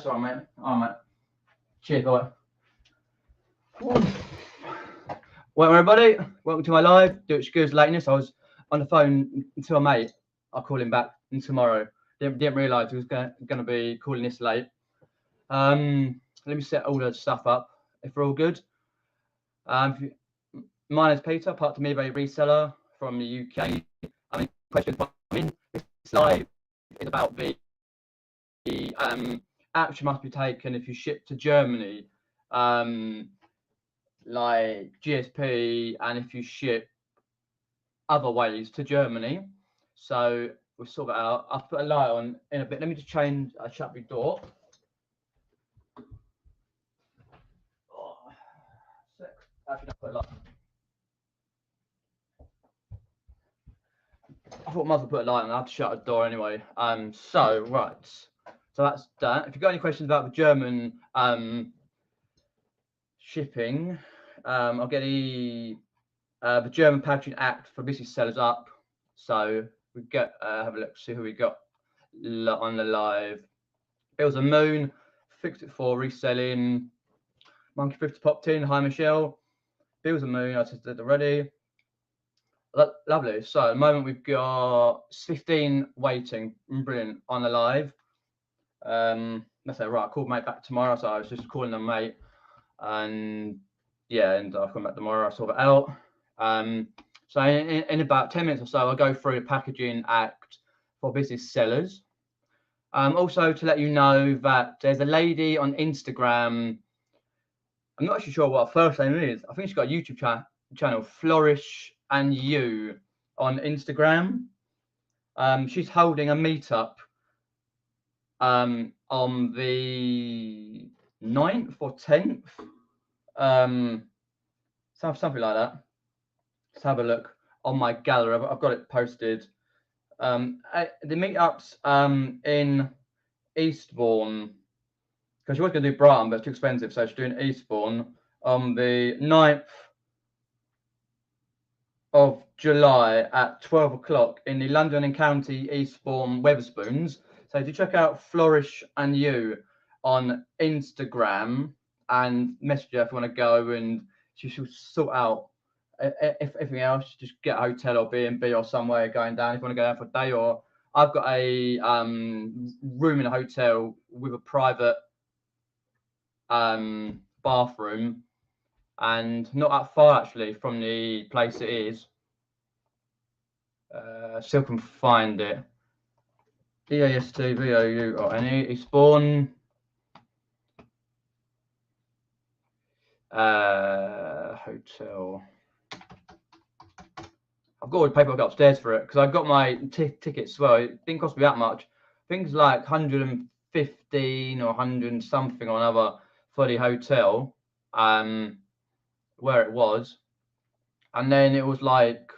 That's all right, mate. All right, mate. Cheers, boy. Well, everybody, welcome to my live. Do excuse lateness. I was on the phone to a mate. I'll call him back tomorrow. Didn't realise he was going to be calling this late. Let me set all the stuff up if we're all good. My name is Peter, part of Wray reseller from the UK. Questions in this live is about the action must be taken if you ship to Germany, like GSP, and if you ship other ways to Germany. So we'll sort that out. I'll put a light on in a bit. Let me just change. I shut the door. Actually, I'll put a light. I thought I might as well put a light on. I have to shut the door anyway. So right. So that's that. If you've got any questions about the German shipping, I'll get the German Packaging Act for business sellers up. So we get have a look, see who we got on the live. Bills and Moon, Fixed It for Reselling, Monkey 50 popped in. Hi Michelle. Bills and Moon, I tested it already. Lovely. So at the moment we've got 15 waiting. Brilliant on the live. Let's say right. I called mate back tomorrow, so I was just calling them mate, and yeah, and I'll come back tomorrow. I'll sort it out. So in about 10 minutes or so, I'll go through the Packaging Act for business sellers. Also to let you know that there's a lady on Instagram. I'm not actually sure what her first name is. I think she's got a YouTube channel, Flourish and You, on Instagram. She's holding a meetup on the 9th or 10th, something like that. Let's have a look on my gallery. I've got it posted. The meetups in Eastbourne, because she was going to do Brighton, but it's too expensive, so she's doing Eastbourne on the 9th of July at 12 o'clock in the London and County Eastbourne Wetherspoons. So do check out Flourish and You on Instagram and message her if you want to go, and she should sort out if everything else. Just get a hotel or B&B or somewhere going down if you want to go down for a day. Or I've got a room in a hotel with a private bathroom, and not that far actually from the place it is. Still can find it. EASTVOU Eastbourne. Hotel. I've got all the paperwork upstairs for it because I got my tickets as well. It didn't cost me that much. I think it's like 115 or 100 something or another for the hotel, where it was, and then it was like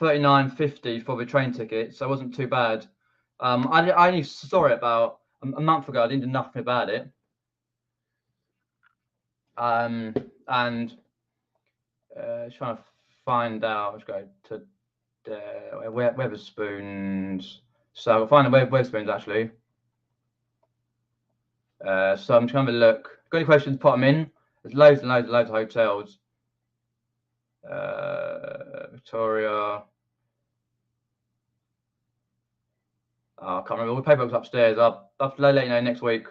£39.50 for the train ticket, so it wasn't too bad. I only saw it about a month ago. I didn't do nothing about it. And trying to find out. Let's go to Wetherspoons. So I'll find the Wetherspoons actually. So I'm just going to have a look. Got any questions? Put them in. There's loads and loads and loads of hotels. Victoria. Oh, I can't remember. All the paperwork's upstairs. I'll have to let you know next week.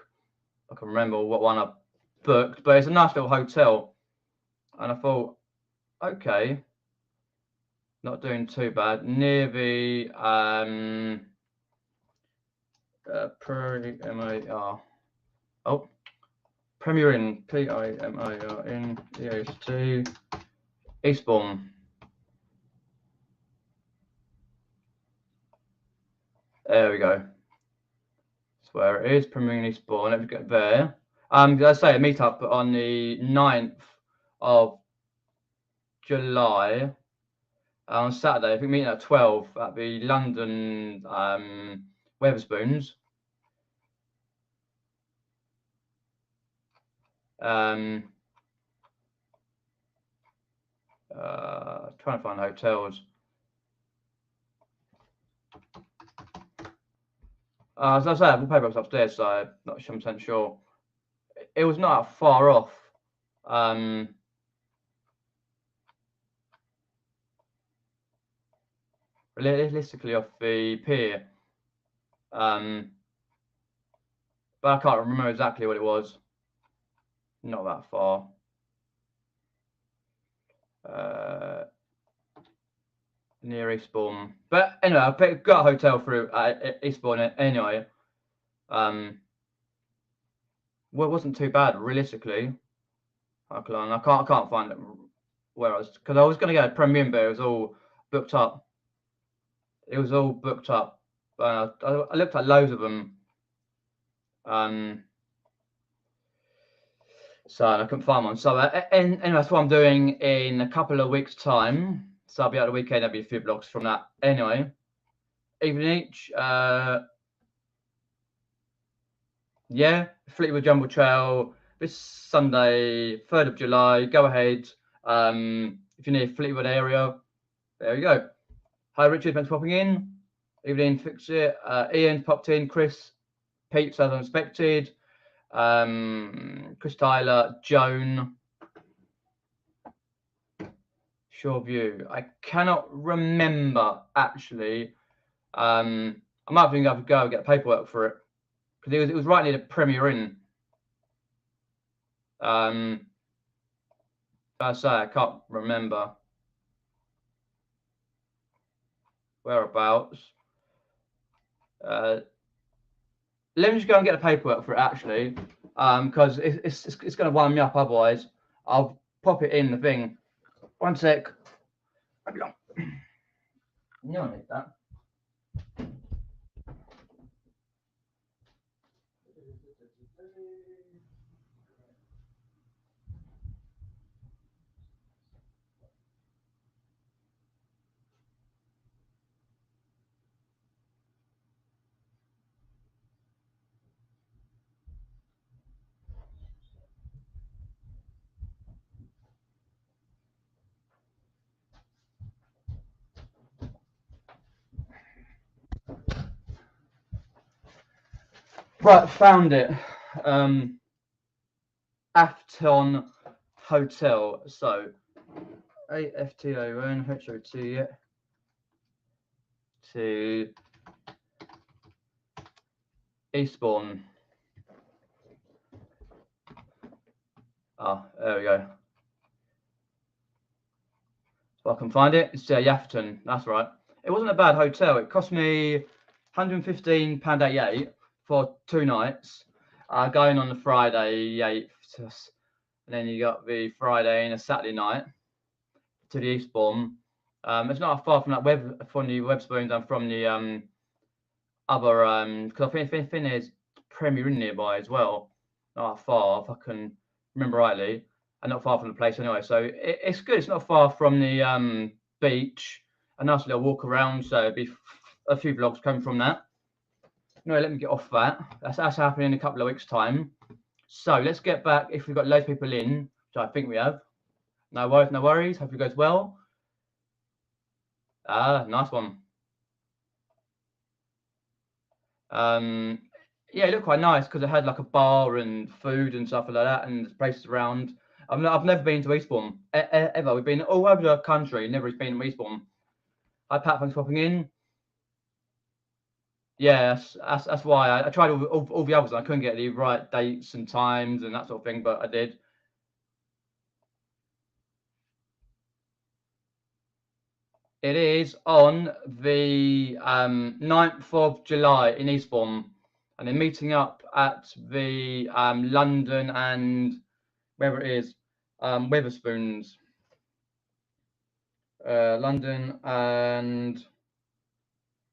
I can remember what one I booked, but it's a nice little hotel. And I thought, okay, not doing too bad. Near the Premier Inn, PIMAR EAST Eastbourne. There we go. That's where it is, Premier Inn Eastbourne. Let me get there. As I say, a meetup on the 9th of July on Saturday. I think meeting at 12 at the London Wetherspoons. Trying to find hotels. As I say, the paperwork's upstairs, so not 100% sure. It was not that far off. Realistically, off the pier. But I can't remember exactly what it was. Not that far. Near Eastbourne. But anyway, I got a hotel through Eastbourne anyway. Well, it wasn't too bad realistically. I can't find it where I was, because I was going to get a premium, but it was all booked up. It was all booked up. I looked at loads of them. So I couldn't find one. So and that's what I'm doing in a couple of weeks' time. So I'll be out the weekend. There'll be a few vlogs from that. Anyway, evening each. Yeah, Fleetwood Jumble Trail this Sunday, 3rd of July. Go ahead. If you're near Fleetwood area, there you go. Hi Richard, thanks for popping in. Evening, fix it. Ian's popped in. Chris, Pete, as unexpected. Chris Tyler, Joan. Shoreview. I cannot remember actually. I might think I could go and get paperwork for it, because it was right near the Premier Inn. I say I can't remember whereabouts. Let me just go and get the paperwork for it actually, because it's going to wind me up otherwise. I'll pop it in the thing. One sec. No, I need that. Right, found it. Afton Hotel. So AFTON HOT to Eastbourne. There we go. So I can find it. It's Yafton. That's right. It wasn't a bad hotel. It cost me £115.88 for 2 nights. Going on the Friday 8th, and then you got the Friday and a Saturday night to the Eastbourne. It's not far from that from the Wetherspoons and from the other, because I think there's Premier Inn nearby as well. Not far, if I can remember rightly, and not far from the place anyway. So it's good. It's not far from the beach. A nice little walk around. So it'll be a few vlogs coming from that. No, let me get off that. That's happening in a couple of weeks' time. So let's get back. If we've got loads of people in, which I think we have. No worries, no worries. Hope it goes well. Nice one. Yeah, it looked quite nice because it had like a bar and food and stuff like that, and places around. I've never been to Eastbourne ever. We've been all over the country, never been to Eastbourne. Hi Pat, thanks for popping in. Yeah, that's why I tried all the others. And I couldn't get the right dates and times and that sort of thing, but I did. It is on the 9th of July in Eastbourne, and they're meeting up at the London and wherever it is, Wetherspoons. London and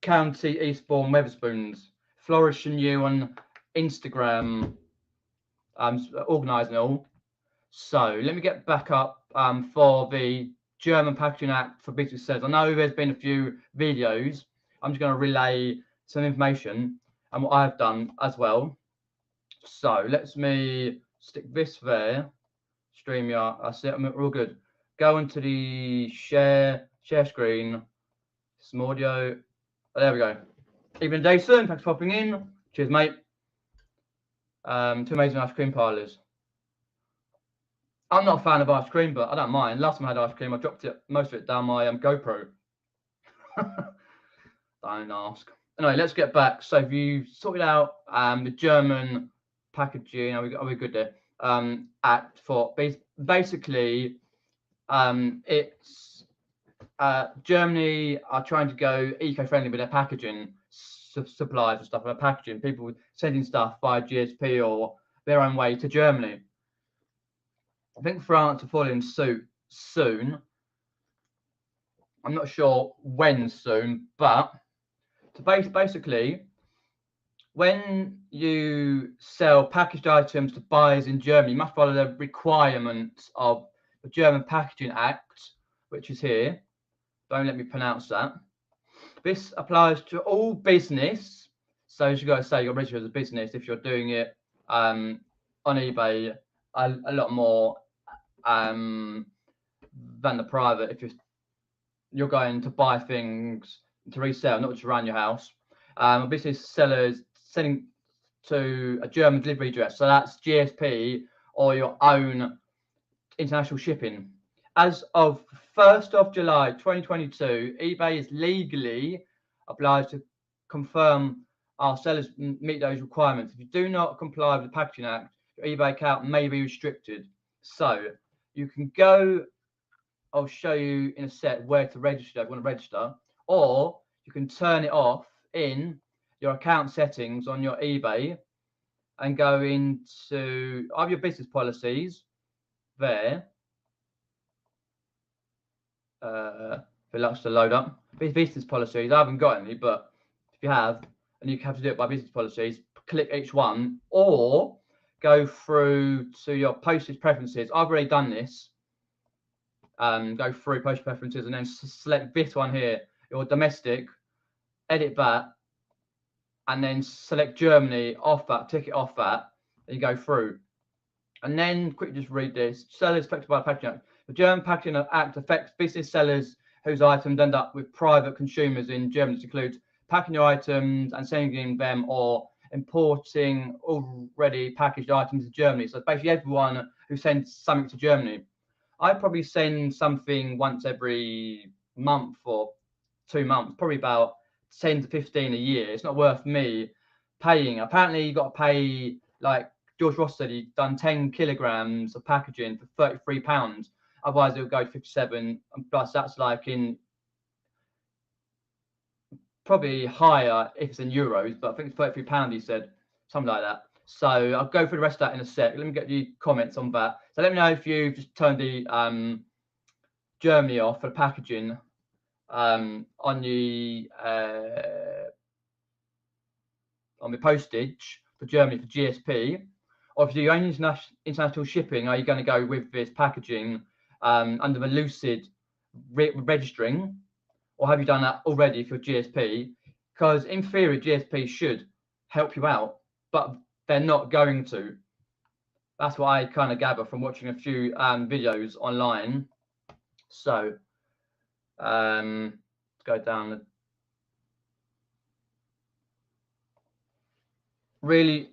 County Eastbourne Wetherspoons. Flourish and you on Instagram, organising all. So let me get back up for the German Packaging Act for Business Sellers. I know there's been a few videos. I'm just going to relay some information and what I've done as well. So let me stick this there. StreamYard. That's it. We're all good. Go into the share screen. Some audio. Oh, there we go. Even Jason, thanks for popping in. Cheers, mate. 2 amazing ice cream parlours. I'm not a fan of ice cream, but I don't mind. Last time I had ice cream, I dropped most of it down my GoPro. Don't ask. Anyway, let's get back. So if you sorted out the German packaging, are we good there? Act for basically, it's Germany are trying to go eco-friendly with their packaging supplies and stuff. Like packaging, people sending stuff via GSP or their own way to Germany. I think France will follow in suit soon. I'm not sure when soon, but basically, when you sell packaged items to buyers in Germany, you must follow the requirements of the German Packaging Act, which is here. Don't let me pronounce that. This applies to all business. So as you got to say, you're registered as a business if you're doing it on eBay a lot more than the private. If you're going to buy things to resell, not just around your house. Business sellers sending to a German delivery address, so that's GSP or your own international shipping. As of 1st of July 2022, eBay is legally obliged to confirm our sellers meet those requirements. If you do not comply with the Packaging Act, your eBay account may be restricted. So you can go, I'll show you in a sec where to register if you want to register, or you can turn it off in your account settings on your eBay and go into your business policies there. If it likes to load up business policies, I haven't got any, but if you have, and you have to do it by business policies, click each one or go through to your postage preferences. I've already done this. Go through postage preferences and then select this one here, your domestic, edit that, and then select Germany off that, tick it off that, and you go through. And then quickly just read this. Sellers affected by the Packaging Act. The German Packaging Act affects business sellers whose items end up with private consumers in Germany. This includes packing your items and sending them or importing already packaged items to Germany. So basically everyone who sends something to Germany. I probably send something once every month or 2 months, probably about 10 to 15 a year. It's not worth me paying. Apparently you got to pay, like George Ross said, he'd done 10 kilograms of packaging for £33. Otherwise it would go to 57, and plus that's like in probably higher if it's in euros, but I think it's £33 he said, something like that. So I'll go through the rest of that in a sec. Let me get the comments on that. So let me know if you've just turned the Germany off for the packaging on the postage for Germany for GSP, or if you're doing international shipping, are you going to go with this packaging under the Lucid registering, or have you done that already for GSP? Because in theory, GSP should help you out, but they're not going to. That's what I kind of gather from watching a few videos online. So let's go down. Really,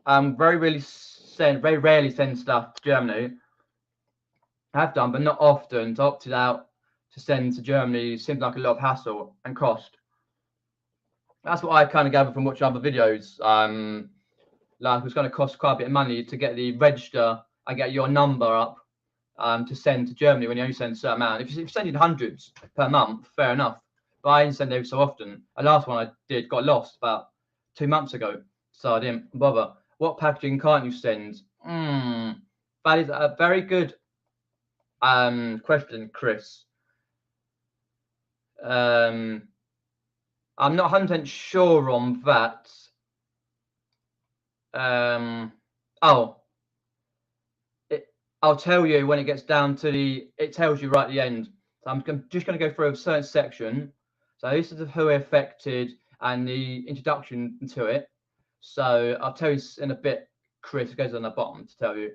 very rarely send stuff to Germany. I have done, but not often. So opted out to send to Germany seems like a lot of hassle and cost. That's what I kind of gather from watching other videos. Like it's going to cost quite a bit of money to get the register and get your number up to send to Germany when you only send a certain amount. If you're sending hundreds per month, fair enough. But I didn't send every so often. The last one I did got lost about 2 months ago, so I didn't bother. What packaging can't you send? That is a very good question, Chris. I'm not 100% sure on that. I'll tell you when it gets down to it tells you right at the end. So I'm just going to go through a certain section. So this is who are affected and the introduction to it. So I'll tell you in a bit, Chris. It goes on the bottom to tell you.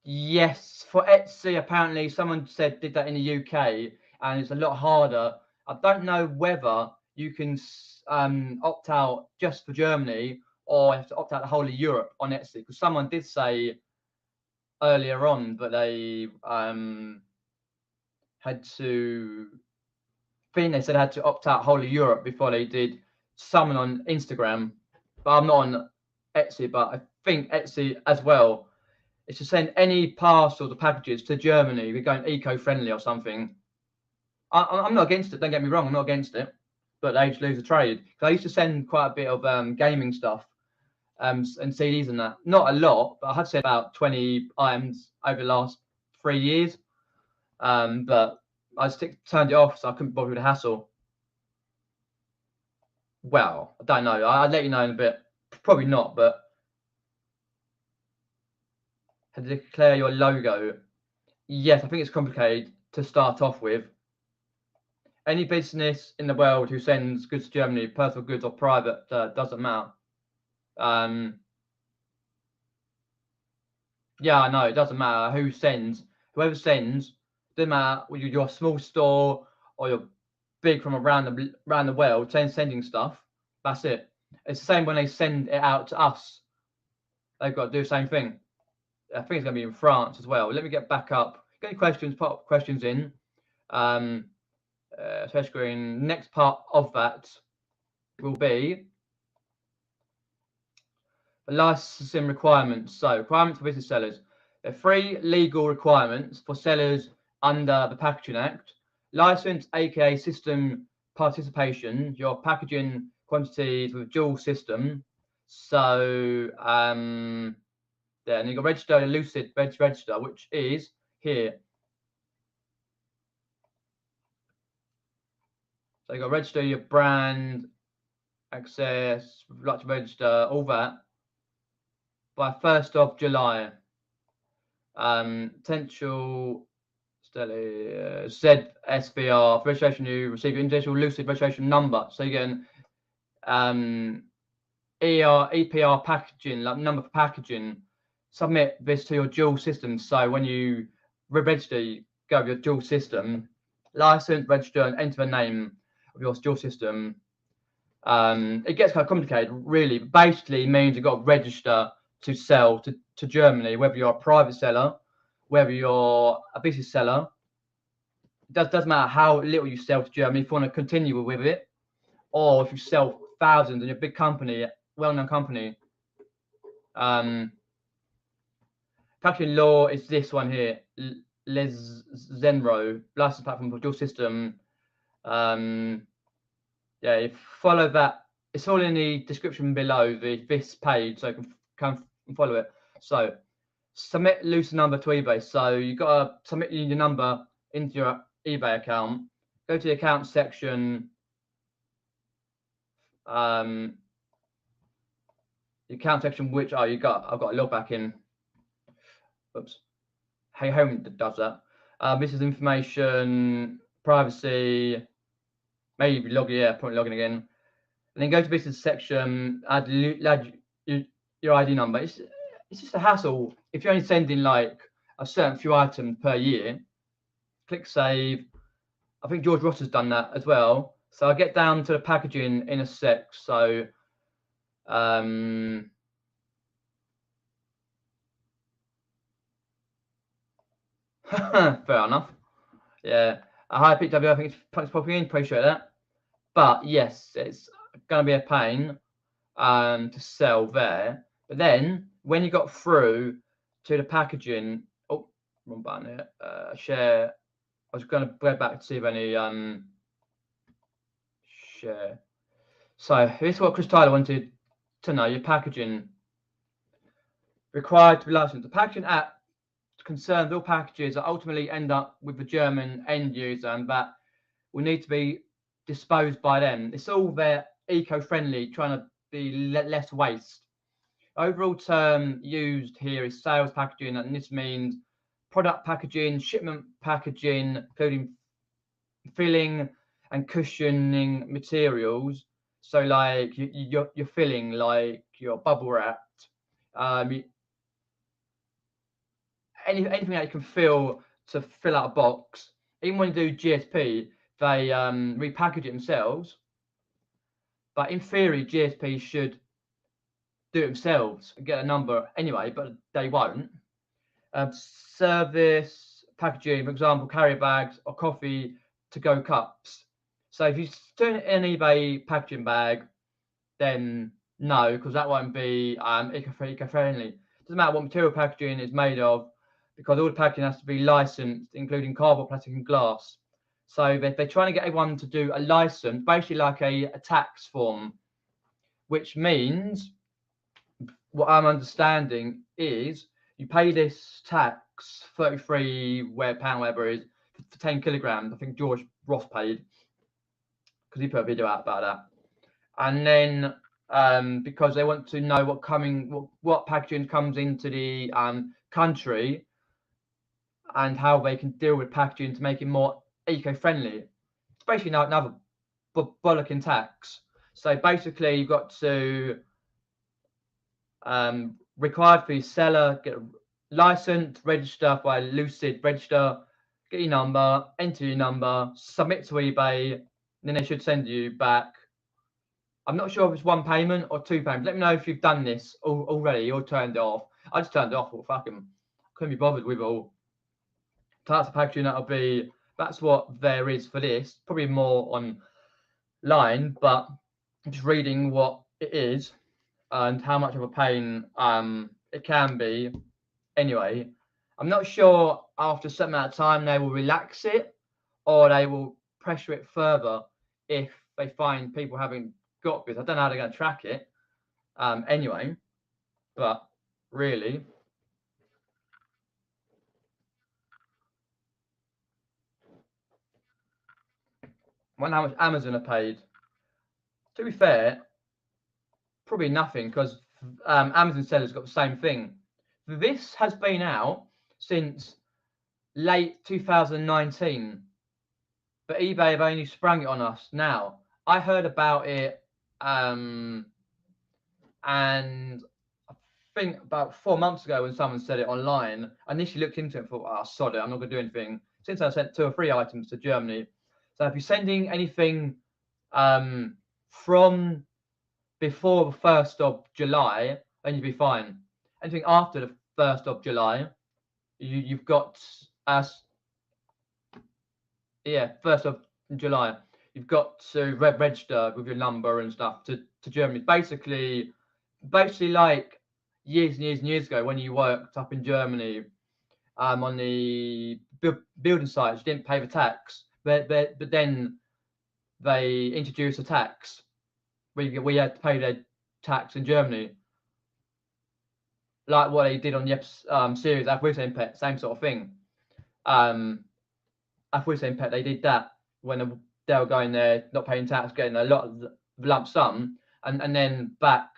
Yes, for Etsy, apparently someone said did that in the UK, and it's a lot harder. I don't know whether you can opt out just for Germany, or you have to opt out the whole of Europe on Etsy, because someone did say earlier on that they had to, I think they said they had to opt out whole of Europe before they did something on Instagram. But I'm not on Etsy, but I think Etsy as well. It's to send any parcels or packages to Germany. We're going eco-friendly or something. I'm not against it. Don't get me wrong. I'm not against it. But they just lose the trade. Because I used to send quite a bit of gaming stuff and CDs and that. Not a lot, but I had sent about 20 items over the last 3 years. But I just turned it off, so I couldn't bother with the hassle. Well, I don't know. I'll let you know in a bit. Probably not, but had to declare your logo. Yes, I think it's complicated to start off with. Any business in the world who sends goods to Germany, personal goods or private, doesn't matter. Yeah, I know, it doesn't matter who sends. Whoever sends, doesn't matter whether you're a small store or you're big from around the world, sending stuff. That's it. It's the same when they send it out to us. They've got to do the same thing. I think it's going to be in France as well. Let me get back up. Get any questions? Put questions in. Share screen. Next part of that will be the licensing requirements. So, requirements for business sellers. There are 3 legal requirements for sellers under the Packaging Act. License, aka system participation, your packaging quantities with dual system. So, then you got register a Lucid register, which is here. So you got to register your brand, access, like to register, all that by 1st of July. Potential ZSVR registration, you receive your individual Lucid registration number. So you get an EPR packaging, like number for packaging. Submit this to your dual system. So when you register, you go with your dual system, license, register, and enter the name of your dual system. It gets kind of complicated, really. Basically, it means you've got to register to sell to Germany, whether you're a private seller, whether you're a business seller. It doesn't matter how little you sell to Germany if you want to continue with it, or if you sell thousands and you're a big company, well-known company. Packaging law is this one here, Les Zenro, license platform for dual system. Yeah, you follow that. It's all in the description below this page, so you can come and follow it. So, submit Lucid number to eBay. So you've got to submit your number into your eBay account. Go to the account section. The account section, which I've got to log back in. Oops. Hey Home does that. This is information, privacy. Maybe probably login again. And then go to business section, add your ID number. It's just a hassle. If you're only sending like a certain few items per year, click save. I think George Ross has done that as well. So I'll get down to the packaging in a sec. So fair enough. Yeah. Hi PW, I think it's popping in, appreciate that. But yes, it's gonna be a pain to sell there. But then when you got through to the packaging, oh, wrong button here. Share. I was gonna go back to see if any share. So this is what Chris Tyler wanted to know. Your packaging required to be licensed. The Packaging Act concerns all packages that ultimately end up with the German end user, and that will need to be disposed by them. It's all their eco-friendly, trying to be less waste. Overall term used here is sales packaging, and this means product packaging, shipment packaging, including filling and cushioning materials. So like you're filling, like your bubble wrapped, anything that you can fill to fill out a box even when you do GSP, they repackage it themselves. But in theory, GSP should do it themselves and get a number anyway, but they won't. Service packaging, for example, carrier bags or coffee to go cups. So if you do an eBay packaging bag, then no, because that won't be eco-friendly. Doesn't matter what material packaging is made of, because all the packaging has to be licensed, including cardboard, plastic, and glass. So they're trying to get everyone to do a license, basically like a tax form, which means, what I'm understanding is, you pay this tax, 33 pound, whatever it is, for 10 kilograms. I think George Ross paid, because he put a video out about that. And then because they want to know what packaging comes into the country, and how they can deal with packaging to make it more eco-friendly. It's basically another bollocking tax. So basically, you've got to required for your seller, get a license, register by Lucid, register, get your number, enter your number, submit to eBay, and then they should send you back. I'm not sure if it's one payment or two payments. Let me know if you've done this already or turned it off. I just turned it off. Well, fuck them. Couldn't be bothered with all types of packaging. That's what there is for this. Probably more online, but I'm just reading what it is and how much of a pain it can be. Anyway, I'm not sure after a certain amount of time they will relax it, or they will pressure it further if they find people haven't got this. I don't know how they're going to track it anyway, but really, I wonder how much Amazon are paid. To be fair, probably nothing, because Amazon sellers got the same thing. This has been out since late 2019, but eBay have only sprung it on us now. I heard about it and I think about 4 months ago when someone said it online. I initially looked into it and thought, oh, sod it, I'm not going to do anything. Since I sent 2 or 3 items to Germany. So if you're sending anything from before the 1st of July, then you'll be fine. Anything after the 1st of July, you've got yeah, 1st of July, you've got to register with your number and stuff to Germany. Basically like years and years and years ago when you worked up in Germany on the building sites, you didn't pay the tax, but then they introduced a tax. We had to pay their tax in Germany, like what they did on the series Reselling Pet, same sort of thing. Reselling Pet, they did that when they were going there, not paying tax, getting a lot of lump sum, and then back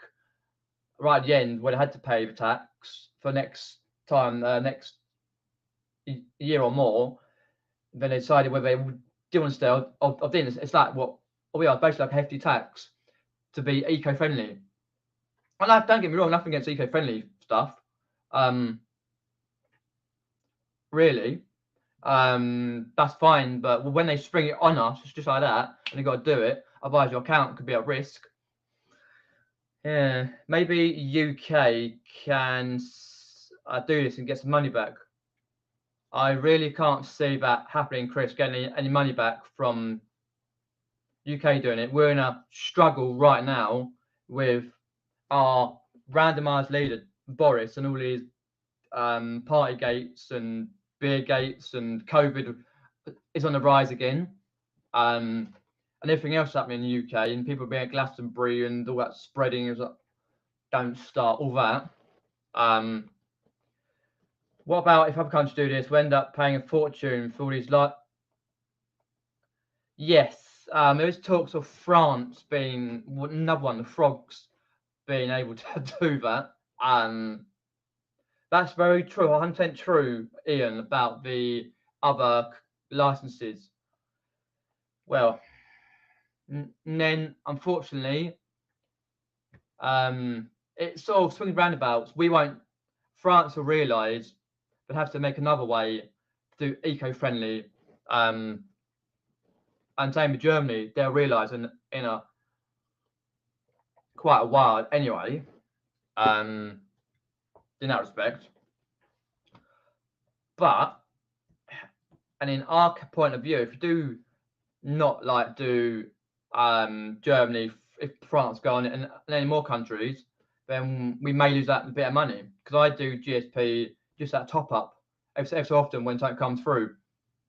right at the end when they had to pay the tax for next time, next year or more, then they decided whether they do want to stay or didn't. It's like what we are, basically like a hefty tax to be eco-friendly. And don't get me wrong, nothing against eco-friendly stuff. Really, that's fine. But when they spring it on us, it's just like that, and you got to do it. Otherwise, your account could be at risk. Yeah, maybe UK can do this and get some money back. I really can't see that happening, Chris, getting any money back from UK doing it. We're in a struggle right now with our randomised leader, Boris, and all these party gates and beer gates, and COVID is on the rise again. And everything else happening in the UK, and people being at Glastonbury and all that spreading is like, don't start all that. What about if other countries do this? We end up paying a fortune for all these Yes, there is talks of France being another one, the frogs being able to do that. That's very true, 100% true, Ian, about the other licenses. Well, then unfortunately, it's sort of swings roundabouts. France will realise they'll have to make another way to do eco-friendly, And same with Germany, they'll realise in a quite a while anyway. In that respect, but and in our point of view, if you do not like do Germany, if France go on and any more countries, then we may lose that bit of money, because I do GSP just that top up every so often when something comes through.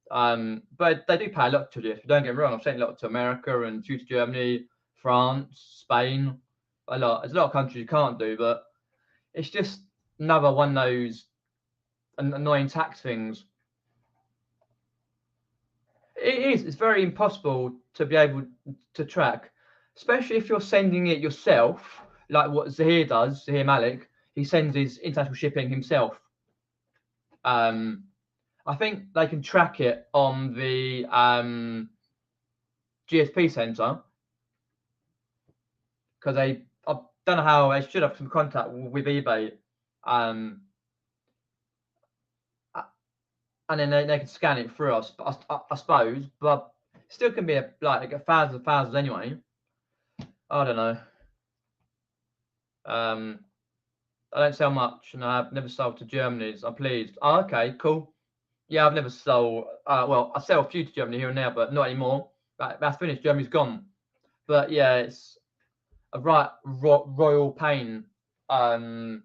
But they do pay a lot to GSP. Don't get me wrong, I've sent a lot to America and to Germany, France, Spain, a lot. There's a lot of countries you can't do, but it's just another one of those annoying tax things. It's very impossible to be able to track, especially if you're sending it yourself, like what Zahir does. Zahir Malik, he sends his international shipping himself. I think they can track it on the GSP center, because I don't know how. They should have some contact with eBay, and then they can scan it through us. I suppose, but still can be like thousands anyway. I don't know. I don't sell much, and I've never sold to Germany. So I'm pleased. Oh, okay, cool. Yeah, I've never sold. Well, I sell a few to Germany here and there, but not anymore. That's finished. Germany's gone. But yeah, it's a royal pain having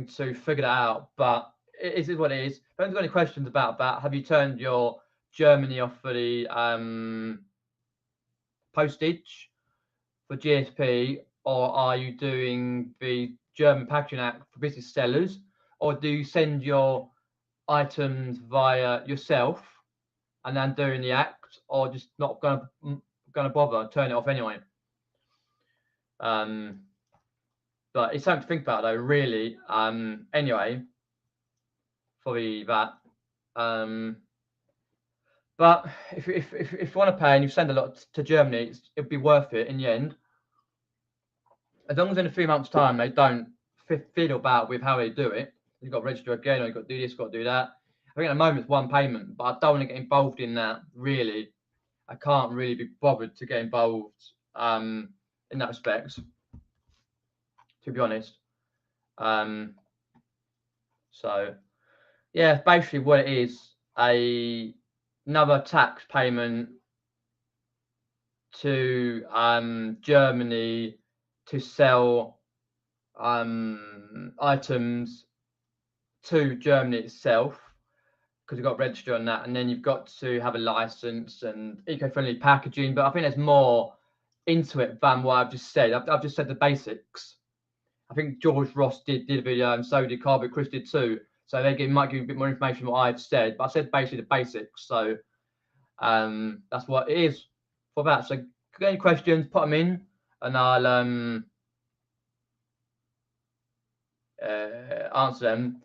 to figure that out. But it is what it is. If anyone's got any questions about that, have you turned your Germany off for the postage for GSP, or are you doing the German Packaging Act for business sellers, or do you send your items via yourself and then doing the act, or just not gonna bother, turn it off anyway? But it's something to think about though, really. Anyway, for that. But if you want to pay and you send a lot to Germany, it'll be worth it in the end. As long as in a few months' time they don't fiddle about with how they do it. You've got to register again, or you've got to do this, got to do that. I think at the moment it's one payment, but I don't want to get involved in that, really. I can't really be bothered to get involved in that respect, to be honest. So yeah, basically what it is, another tax payment to Germany to sell items to Germany itself, because you've got to register on that, and then you've got to have a license and eco-friendly packaging. But I think there's more into it than what I've just said. I've just said the basics. I think George Ross did a video, and so did Carboots. Chris did too. So they might give you a bit more information than what I've said. But I said basically the basics. So that's what it is for that. So get any questions, put them in, and I'll answer them.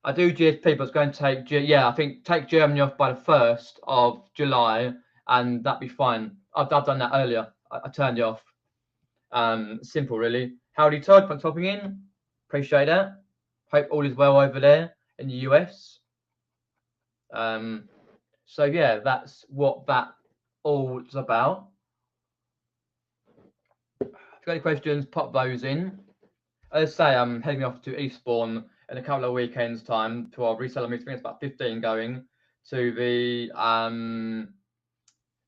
I do GSP, but it's going to take, I think take Germany off by the 1st of July, and that'd be fine. I've done that earlier. I turned it off. Simple, really. Howdy, Todd. Thanks for hopping in. Appreciate that. Hope all is well over there in the US. So yeah, that's what that all is about. If you've got any questions, pop those in. As I say, I'm heading off to Eastbourne in a couple of weekends' time to our reseller meeting. It's about 15 going to the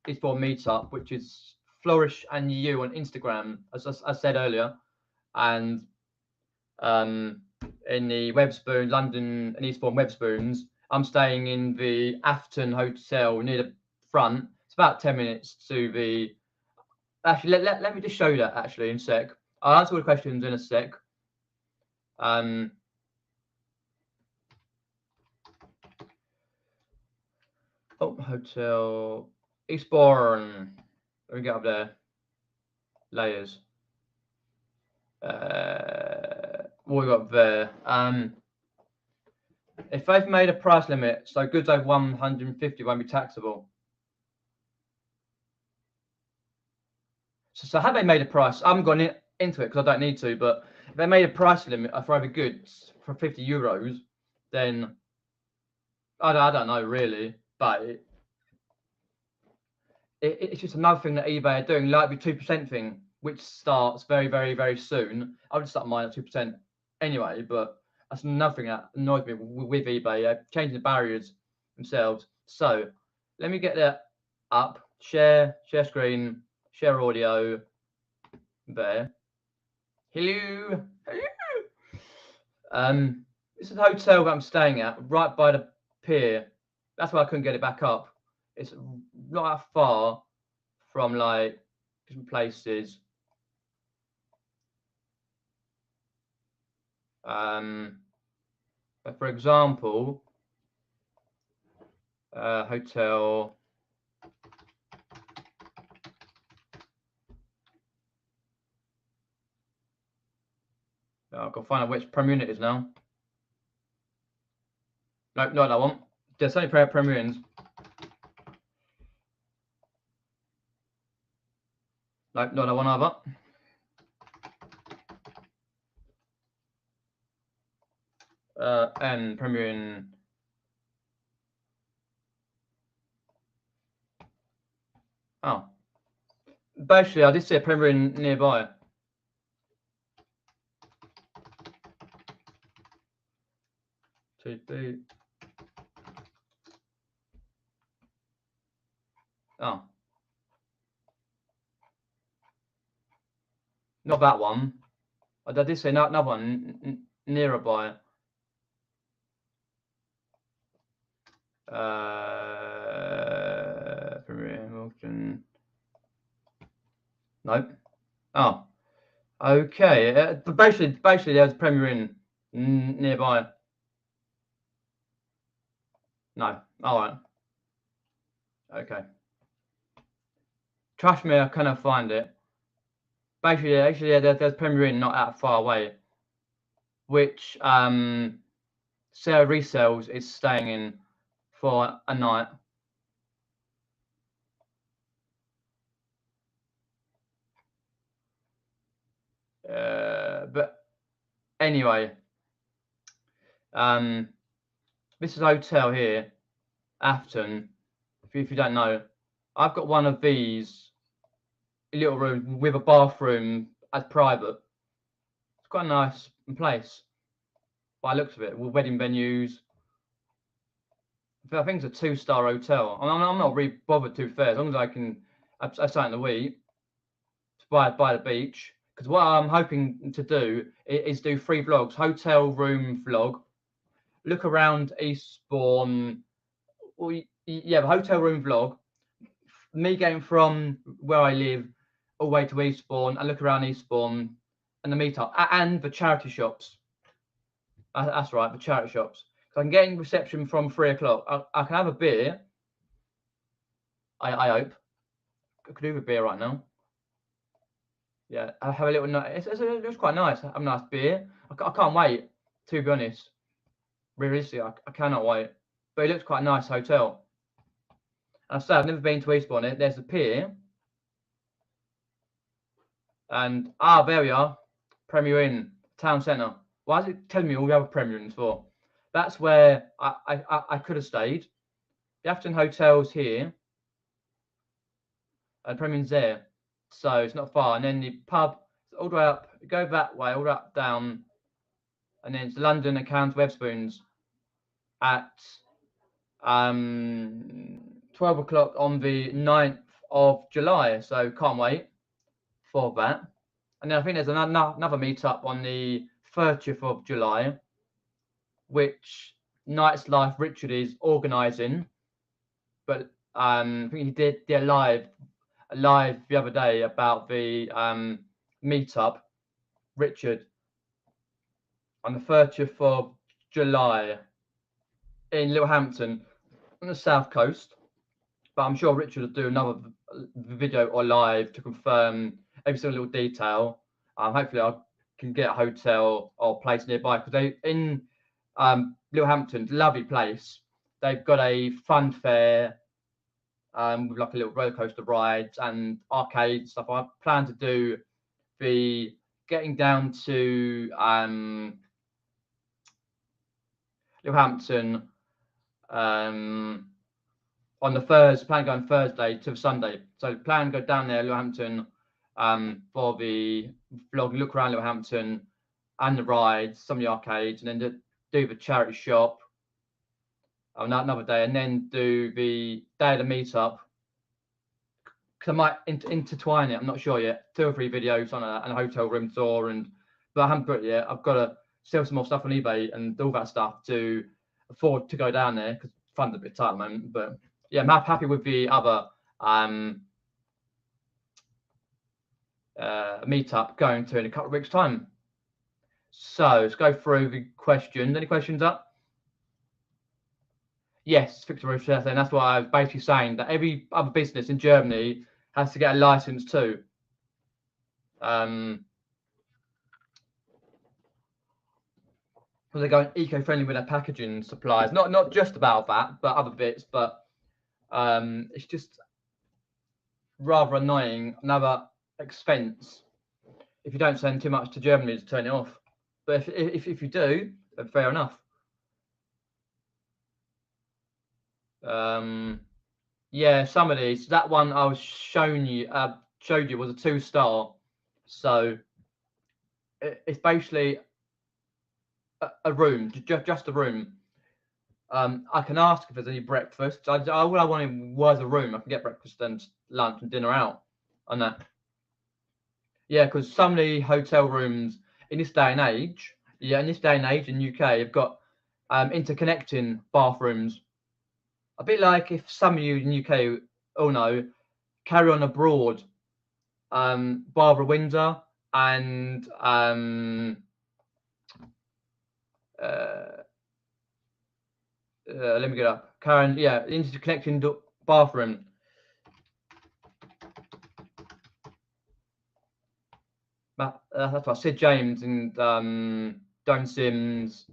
Eastbourne meetup, which is Flourish and You on Instagram, as I said earlier. And in the Wetherspoons, London and Eastbourne Wetherspoons, I'm staying in the Afton Hotel near the front. It's about 10 minutes to the... Actually, let me just show you that actually in a sec. I'll answer all the questions in a sec. Hotel Eastbourne. Let me get up there. Layers. What we got there? If they've made a price limit, so goods over 150 won't be taxable. So have they made a price? I haven't gone into it because I don't need to, but if they made a price limit for other goods for 50 euros, then I don't know really. but it's just another thing that eBay are doing, like the 2% thing, which starts very, very, very soon. I would start mine at 2% anyway, but that's another thing that annoys me with eBay, changing the barriers themselves. So let me get that up. Share screen, share audio. There. Hello. This is a hotel that I'm staying at, right by the pier. That's why I couldn't get it back up. It's not that far from like different places. But for example, hotel. I've got to find out which Premier Inn it is now. Nope, not that one. There's only Premier Inns. Nope, not that one either. And Premier Inn. Oh. Basically, I did see a Premier Inn nearby. TB. Oh. Not that one. I did say another one nearby. Premier Wilton. Nope. Oh. Okay. But basically, there's a Premier Inn nearby. No. All right. Okay. Trust me, I cannot find it. Basically, actually, there's Premier Inn not that far away, which Sarah Resells is staying in for a night. But anyway, this is a hotel here, Afton. If you don't know, I've got one of these little rooms with a bathroom as private. It's quite a nice place by the looks of it, with wedding venues. I think it's a 2-star hotel. I'm not really bothered, to be fair, as long as I can have something to eat by the beach. Because what I'm hoping to do is do 3 vlogs: hotel room vlog, look around Eastbourne, or yeah, the hotel room vlog, me going from where I live all the way to Eastbourne and look around Eastbourne and the meetup and the charity shops. That's right, the charity shops. So I'm getting reception from 3 o'clock. I can have a beer. I hope. I could do with a beer right now. Yeah, I have a little night. It's quite nice. Have a nice beer. I can't wait, to be honest. Realistically, I cannot wait. But it looks quite a nice hotel. And I say I've never been to Eastbourne. There's a pier. And there we are. Premier Inn, town centre. Why is it telling me all the other Premier Inns for? That's where I could have stayed. The Afton Hotel's here. And Premier Inn's there. So it's not far. And then the pub, all the way up, go that way, all the way up, down. And then it's London and County Wetherspoons at 12 o'clock on the 9th of July. So can't wait for that. And then I think there's another meetup on the 30th of July, which Night's Life Richard is organising. But I think he did a live the other day about the meetup, Richard, on the 30th of July in Littlehampton on the south coast. But I'm sure Richard will do another video or live to confirm every single little detail. Hopefully I can get a hotel or place nearby, because they in Littlehampton, lovely place. They've got a fun fair with like a little roller coaster rides and arcade stuff. I plan to do the getting down to Littlehampton on the Thursday, plan going Thursday to Sunday. So plan go down there, Littlehampton, for the vlog, look around Littlehampton and the rides, some of the arcades, and then do the charity shop on another day, and then do the day of the meetup. Because I might intertwine it, I'm not sure yet. 2 or 3 videos on a hotel room tour, but I haven't put it yet. I've got to sell some more stuff on eBay and all that stuff to afford to go down there because funds a bit tight at the moment. But yeah, I'm happy with the other meetup going to in a couple of weeks' time. So let's go through the questions. Any questions up? Yes, Victor Rochelle, and that's what I was basically saying, that every other business in Germany has to get a license too. Because they're going eco-friendly with their packaging supplies. Not just about that, but other bits. But it's just rather annoying, another expense if you don't send too much to Germany to turn it off. But if you do, then fair enough. Yeah, some of these. That one I was showed you was a 2-star. So it's basically a room, just a room. I can ask if there's any breakfast. All I wanted was a room. I can get breakfast and lunch and dinner out on that. Yeah, because some of the hotel rooms in this day and age, in UK, have got interconnecting bathrooms. A bit like if some of you in UK all know, Carry On Abroad, Barbara Windsor, and let me get up. Karen, yeah, interconnecting bathroom. That's what Sid James and Don Sims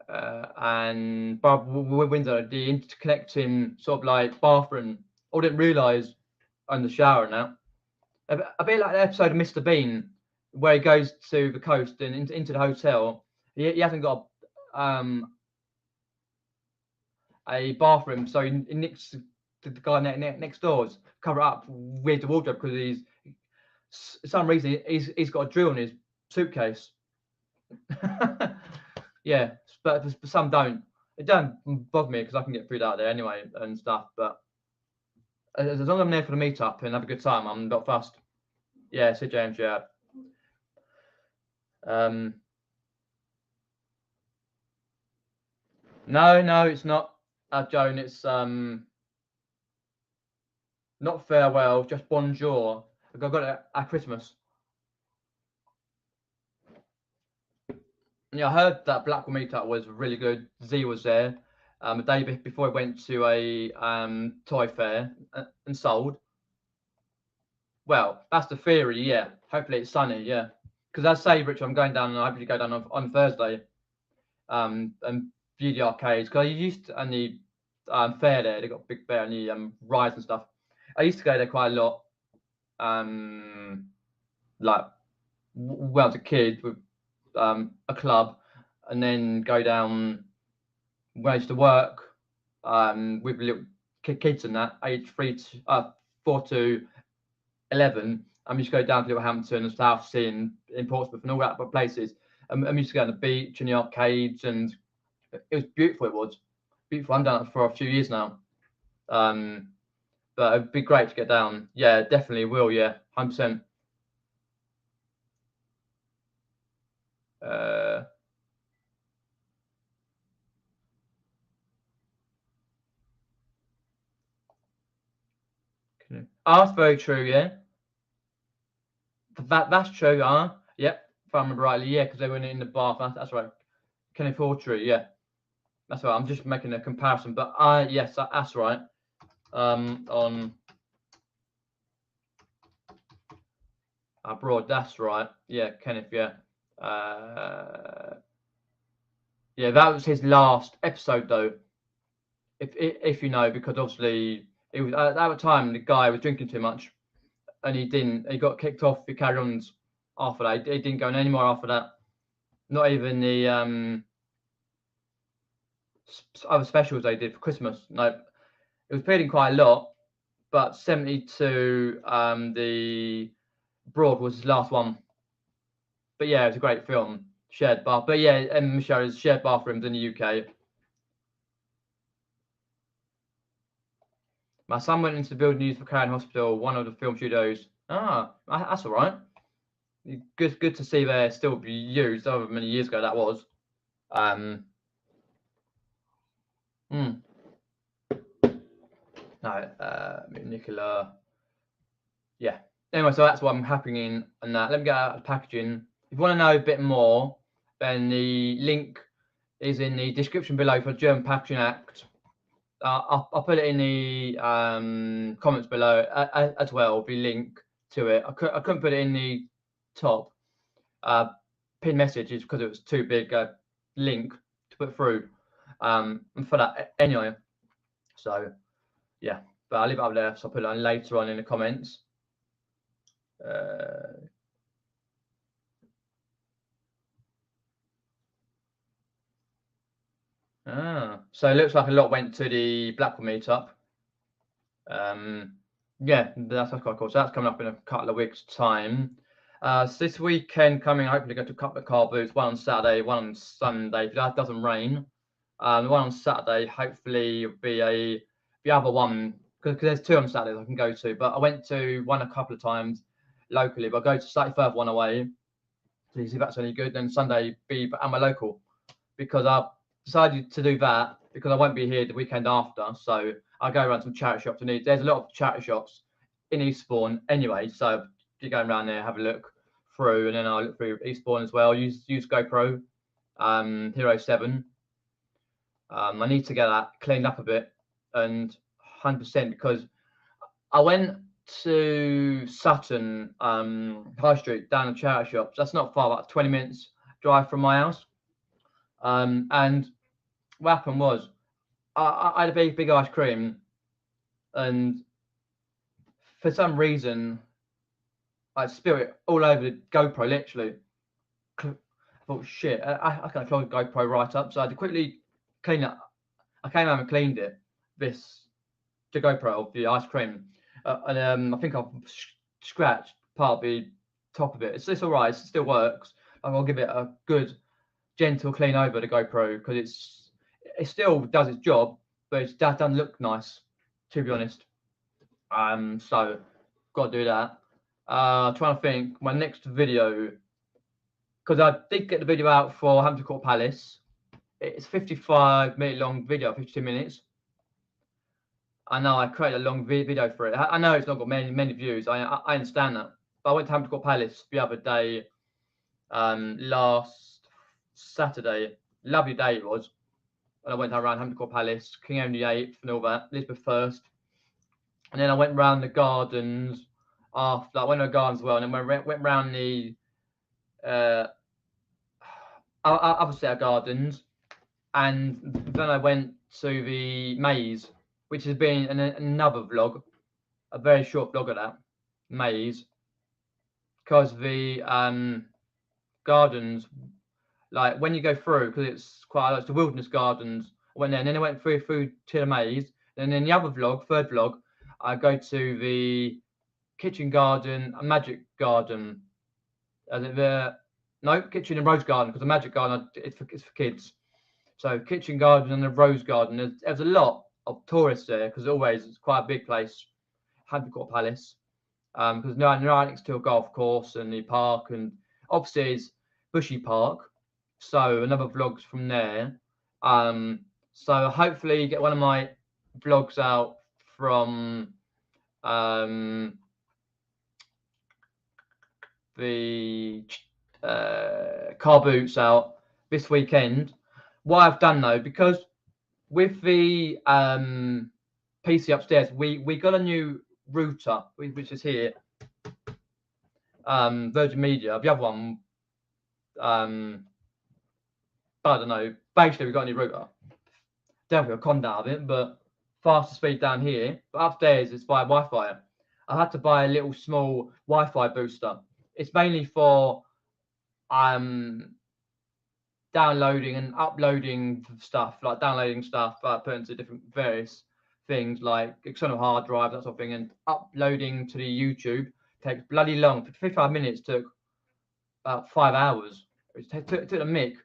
and Barbara Windsor, the interconnecting sort of like bathroom. I didn't realise on the shower now. A bit like the episode of Mr. Bean where he goes to the coast and into the hotel. He hasn't got a bathroom, so he nicks the guy next door's cover it up with the wardrobe because he's for some reason he's got a drill in his suitcase. Yeah, but some don't. It don't bother me because I can get through that there anyway and stuff. But as long as I'm there for the meetup and have a good time, I'm not fussed. Yeah, Sid James, yeah. No, it's not, Joan. It's not farewell, just bonjour. I got it at Christmas. Yeah, I heard that Blackwell meetup was really good. Z was there a day before I went to a toy fair and sold. Well, that's the theory, yeah. Hopefully it's sunny, yeah. Because as I say, Richard, I'm going down and I hopefully go down on Thursday and view the arcades. Because I used to, and the fair there, they got a big fair and the rides and stuff. I used to go there quite a lot. Like when I was a kid with a club, and then go down when I used to work with little kids and that, age 4 to 11. I used to go down to Littlehampton and South Sea in Portsmouth and all that places. I used to go on the beach and the arcades, and it was beautiful. It was beautiful. I'm down for a few years now. But it'd be great to get down. Yeah, definitely will. Yeah, 100%. That's very true. Yeah, that's true. Yep, if I remember rightly. Yeah, because they were in the bath. That's right. Kenneth Autry. Yeah, that's right. I'm just making a comparison, but yes, that's right. On abroad, that's right. Yeah, Kenneth. Yeah. Yeah, that was his last episode, though. If you know, because obviously it was at that time the guy was drinking too much, and he got kicked off the carry-ons after that. He didn't go any more after that. Not even the other specials they did for Christmas. No, It was peeling quite a lot, but 72, the Broad was his last one. But yeah, it was a great film. Shared bath. But yeah, and Michelle is shared bathrooms in the UK. My son went into the building used for Carrying Hospital, one of the film studios. Ah, that's all right. Good to see they're still be used. However many years ago that was. No, Nicola. Yeah. Anyway, so that's what I'm happening and that. Let me get out of the packaging. If you want to know a bit more, then the link is in the description below for German Packaging Act. I'll put it in the comments below as well, the link to it. I couldn't put it in the top pin messages because it was too big a link to put through and for that anyway. So yeah, but I'll leave it up there, so I'll put it on later on in the comments. So it looks like a lot went to the Blackpool meetup. Yeah, that's quite cool. So that's coming up in a couple of weeks' time. So this weekend coming, hopefully go to a couple of Carboots, one on Saturday, one on Sunday, if that doesn't rain. The one on Saturday, hopefully, will be the other one, because there's two on Saturdays I can go to, but I went to one a couple of times locally, but I'll go to slightly further one away to see if that's any good. Then Sunday be at my local, because I've decided to do that because I won't be here the weekend after. So I'll go around some charity shops. And there's a lot of charity shops in Eastbourne anyway. So if you're going around there, have a look through, and then I'll look through Eastbourne as well. Use GoPro Hero 7. I need to get that cleaned up a bit, and 100%, because I went to Sutton High Street down the charity shops. That's not far, about 20 minutes drive from my house. And what happened was I had a big ice cream, and for some reason I spilled it all over the GoPro. Literally, I thought, shit, I can't close the GoPro right up, so I had to quickly clean it. I came home and cleaned it. The GoPro of the ice cream, and I think I've scratched part of the top of it. It's all right. It still works. I'll give it a good gentle clean over the GoPro, because it still does its job, but it doesn't look nice, to be honest. So got to do that. Trying to think my next video, because I did get the video out for Hampton Court Palace. It's 55-minute long video, 52 minutes. I know I created a long video for it. I know it's not got many views. I understand that. But I went to Hampton Court Palace the other day, last Saturday. Lovely day it was. And I went around Hampton Court Palace, King Henry VIII and all that, Elizabeth I. And then I went round the gardens after. I went to the gardens as well, and then went round the other set of gardens. And then I went to the maze, which has been another vlog, a very short vlog of that maze, because the gardens, like when you go through, because it's quite, it's the wilderness gardens. I went there, and then I went through to the maze. And then the other vlog, third vlog, I go to the kitchen garden, a magic garden. No, kitchen and rose garden, because the magic garden it's for kids. So kitchen garden and the rose garden. There's a lot of tourists there, because it's quite a big place, Hampton Court Palace. Because right next to a golf course and the park, and obviously it's Bushy Park. So another vlogs from there. So hopefully get one of my vlogs out from the Carboots out this weekend. What I've done though, because with the PC upstairs, we got a new router, which is here, Virgin Media. The other one, I don't know. Basically, we got a new router. Definitely a con out of it, but faster speed down here. But upstairs, it's via Wi-Fi. I had to buy a little small Wi-Fi booster. It's mainly for downloading and uploading stuff, like putting into different various things like external hard drives, that sort of thing, and uploading to the YouTube takes bloody long. 55 minutes took about 5 hours. It took a mick.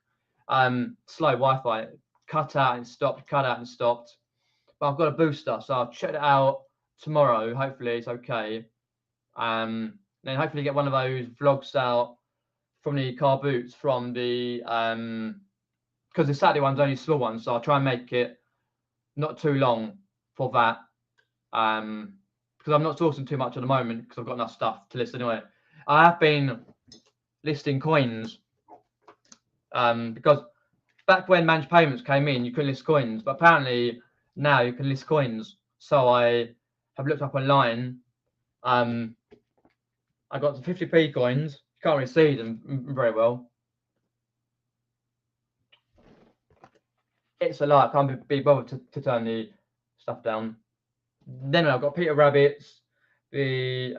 Slow Wi-Fi, cut out and stopped, cut out and stopped. But I've got a booster, so I'll check it out tomorrow. Hopefully it's okay. Then hopefully get one of those vlogs out from the Carboots from the because the Saturday one's only a small one, so I'll try and make it not too long for that. Because I'm not sourcing too much at the moment because I've got enough stuff to list anyway. I have been listing coins because back when managed payments came in, you couldn't list coins, but apparently now you can list coins. So I have looked up online. I got the 50p coins. You can't really see them very well. It's a lot. I can't be bothered to turn the stuff down. Then I've got Peter Rabbit's, the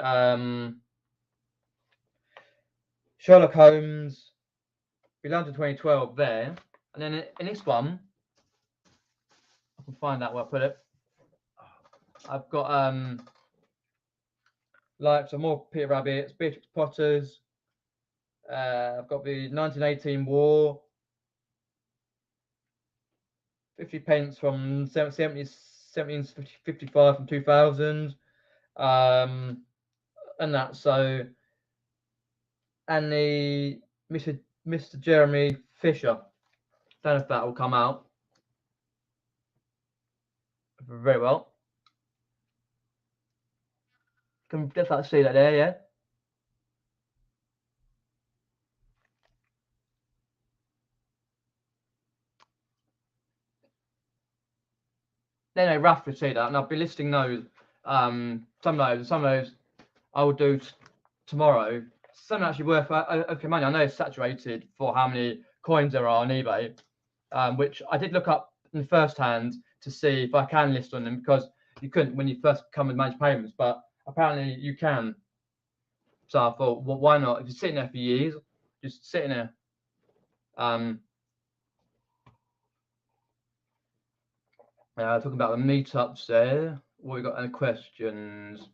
Sherlock Holmes, the London 2012 there, and then in this one, I can find out where I put it. I've got like some more Peter Rabbit's, Beatrix Potter's. I've got the 1918 War, 50p from 1755 from 2000, and that. So, and the Mr. Jeremy Fisher. Don't know if that will come out very well. Can definitely see that there, yeah. Then I roughly see that, and I'll be listing those. Some of those I will do tomorrow. Some actually worth okay money. I know it's saturated for how many coins there are on eBay, which I did look up in first hand to see if I can list on them, because you couldn't when you first come with managed payments, but apparently you can. So I thought, well, why not? If you're sitting there for years, just sitting there. Talking about the meetups there. What we got? Any questions?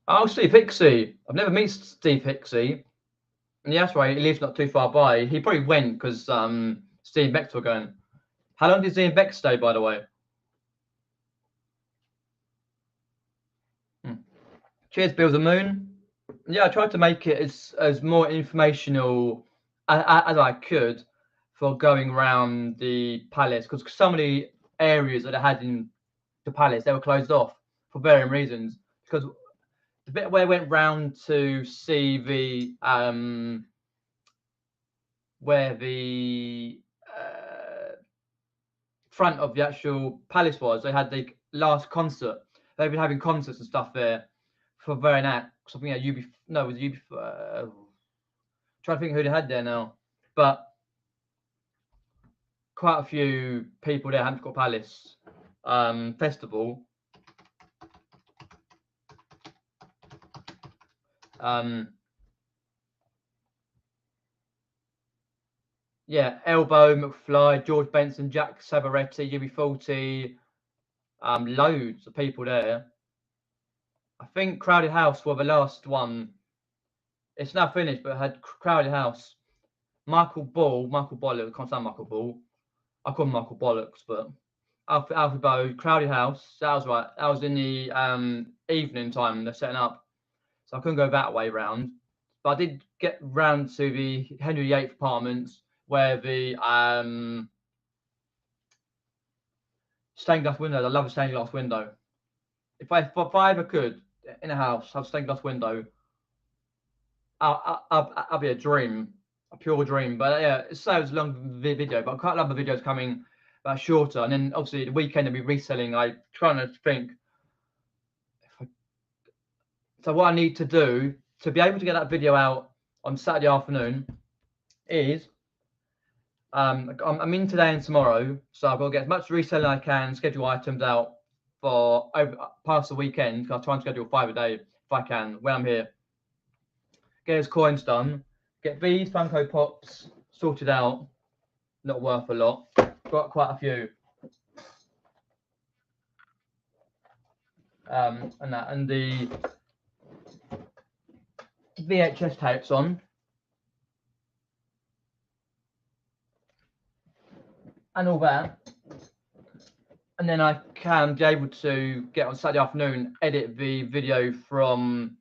Oh, Steve Hixie. I've never met Steve Hixie. Yeah, that's right. He lives not too far by. He probably went because Steve and Bex were going. How long did Steve and Bex stay, by the way? Cheers, Bill the Moon. Yeah, I tried to make it as more informational as I could for going around the palace, because some of the areas that I had in the palace, they were closed off for varying reasons. Because the bit where I went round to see the where the front of the actual palace was, they had the last concert. They've been having concerts and stuff there for varying acts. Something at UB. No, it was UB. Trying to think who they had there now, but quite a few people there. Hampshire Palace festival. Yeah, Elbow, McFly, George Benson, Jack Sabaretti, UB40, loads of people there. I think Crowded House were the last one. It's now finished, but it had Crowded House. Michael Bollocks, I can't say Michael Ball. I call him Michael Bollocks, but Alfie Bow, Crowded House, that was right. That was in the evening time they're setting up. So I couldn't go that way round. But I did get round to the Henry VIII apartments, where the stained glass windows. I love a stained glass window. If I ever could in a house have a stained glass window, I'll be a dream, a pure dream. But yeah, it saves a long video, but I quite love the videos coming shorter. And then obviously the weekend I'll be reselling. I trying to think. So what I need to do to be able to get that video out on Saturday afternoon is I'm in today and tomorrow, so I've got to get as much reselling as I can, schedule items out for past the weekend. I'll try and schedule 5 a day if I can when I'm here. Get his coins done. Get these Funko Pops sorted out, not worth a lot. Got quite a few. And the VHS tapes on, and all that. And then I can be able to get on Saturday afternoon, edit the video from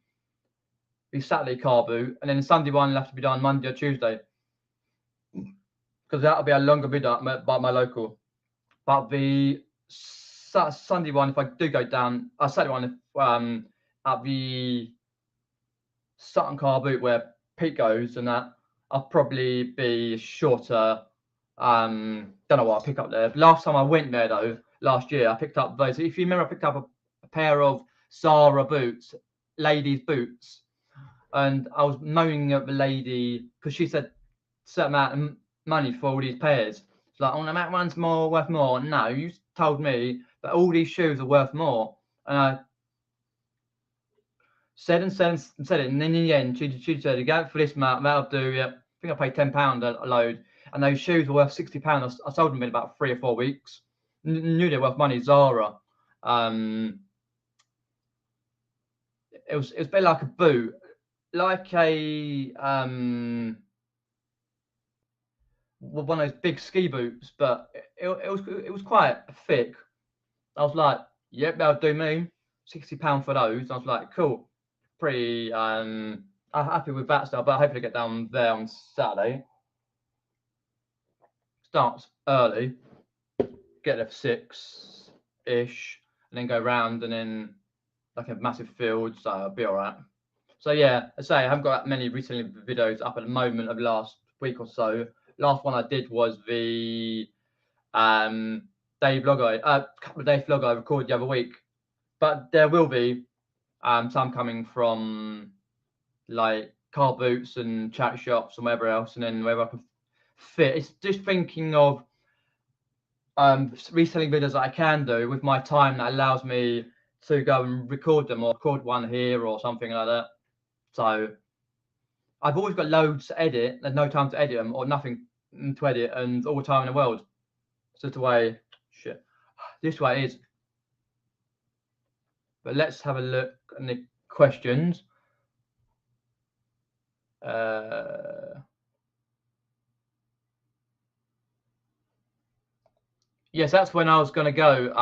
the Saturday car boot, and then the Sunday one will have to be done Monday or Tuesday, because that'll be a longer video by my local. But the Sunday one, if I do go down, Saturday one, at the Sutton car boot where Pete goes, and that I'll probably be shorter. Don't know what I pick up there. Last time I went there though, last year, I picked up those. If you remember, I picked up a pair of Zara boots, ladies' boots, and I was moaning at the lady because she said a certain amount of money for all these pairs. It's like, oh, no, that one's worth more. No, you told me that all these shoes are worth more, and I said it, and then in the end, she said, "You go for this amount, that'll do." Yeah, I think I paid £10 a load, and those shoes were worth £60. I sold them in about 3 or 4 weeks. Knew they were worth money. Zara. It was a bit like a boot, like a one of those big ski boots, but it was quite thick. I was like, "Yep, that'll do me. £60 for those." I was like, "Cool." Pretty happy with that stuff, but hopefully get down there on Saturday. Starts early, get there for 6-ish, and then go round, and then like a massive field, so I'll be all right. So yeah, I say I haven't got that many recently videos up at the moment of the last week or so. Last one I did was the couple of day vlog I recorded the other week, but there will be some coming from like car boots and chat shops and wherever else, and then wherever I can fit. It's just thinking of reselling videos that I can do with my time that allows me to go and record them, or record one here or something like that. So I've always got loads to edit. There's no time to edit them, or nothing to edit, and all the time in the world. It's just the way this way it is. But let's have a look at the questions. Yes, that's when I was going to go,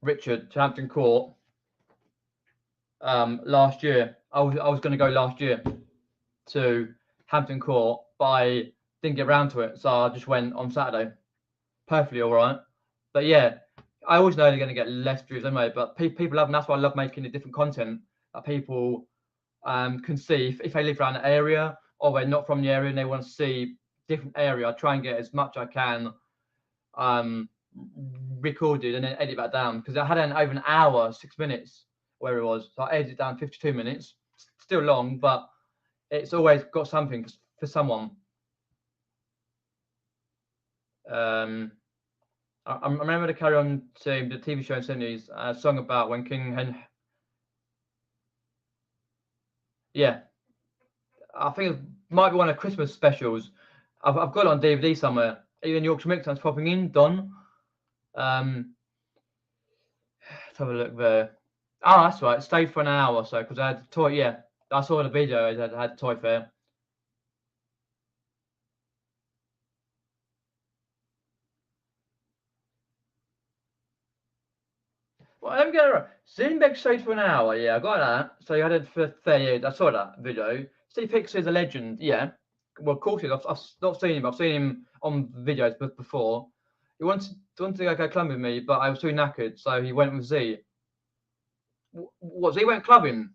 Richard, to Hampton Court last year. I was going to go last year to Hampton Court, but I didn't get around to it, so I just went on Saturday. Perfectly all right. But yeah, I always know they're going to get less views anyway, but people love them. That's why I love making the different content that people can see if they live around the area, or they're not from the area and they want to see different area. I try and get as much I can recorded and then edit that down, because I had over an hour, 6 minutes, where it was. So I edited down 52 minutes. Still long, but it's always got something for someone. I remember to carry on to the TV show in Sydney's song about when King Henry. Yeah, I think it might be one of Christmas specials. I've got it on DVD somewhere. Even Yorkshire Mix popping in, Don. Let's have a look there. Oh, that's right. It stayed for an hour or so because I had the toy. Yeah, I saw the video. I had the toy fair. Well, let me get it right. Zinbeck stayed for an hour. Yeah, I got that. So you had it for 30. I saw that video. Steve Hicks is a legend. Yeah. Well, of course, I've not seen him. I've seen him on videos before. He wanted to go clubbing with me, but I was too knackered, so he went with Z. What? Z went clubbing?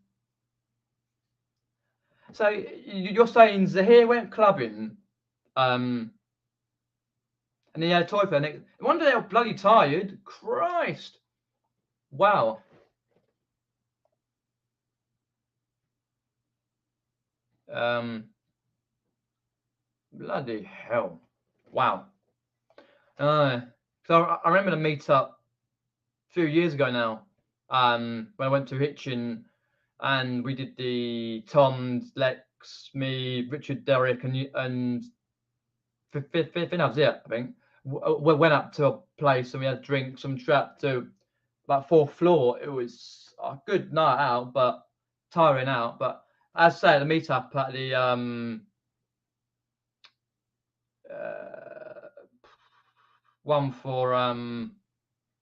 So you're saying Zahir went clubbing, and he had a toy fair. No wonder they were bloody tired. Christ! Wow. Bloody hell! Wow. So I remember the meet up a few years ago now. When I went to Hitchin, and we did the Tom, Lex, me, Richard, Derek, and think that was it. I think we went up to a place and we had drinks and trapped to about 4th floor. It was a good night out, but tiring out. But as I say, the meetup at the one for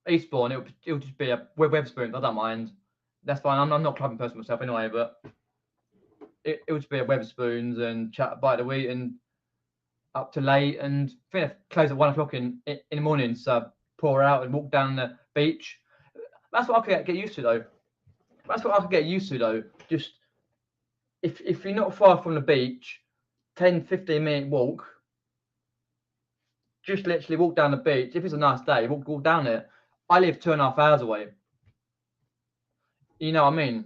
Eastbourne, it'll just be a Wetherspoons. I don't mind. That's fine. I'm not a clubbing person myself anyway, but it would just be a Wetherspoons and chat by the week and up to late, and I think they close at 1 o'clock in the morning. So pour out and walk down the beach. That's what I could get used to though. That's what I could get used to though. Just if you're not far from the beach, 10-15 minute walk. Just literally walk down the beach. If it's a nice day, walk down it. I live 2.5 hours away. You know what I mean?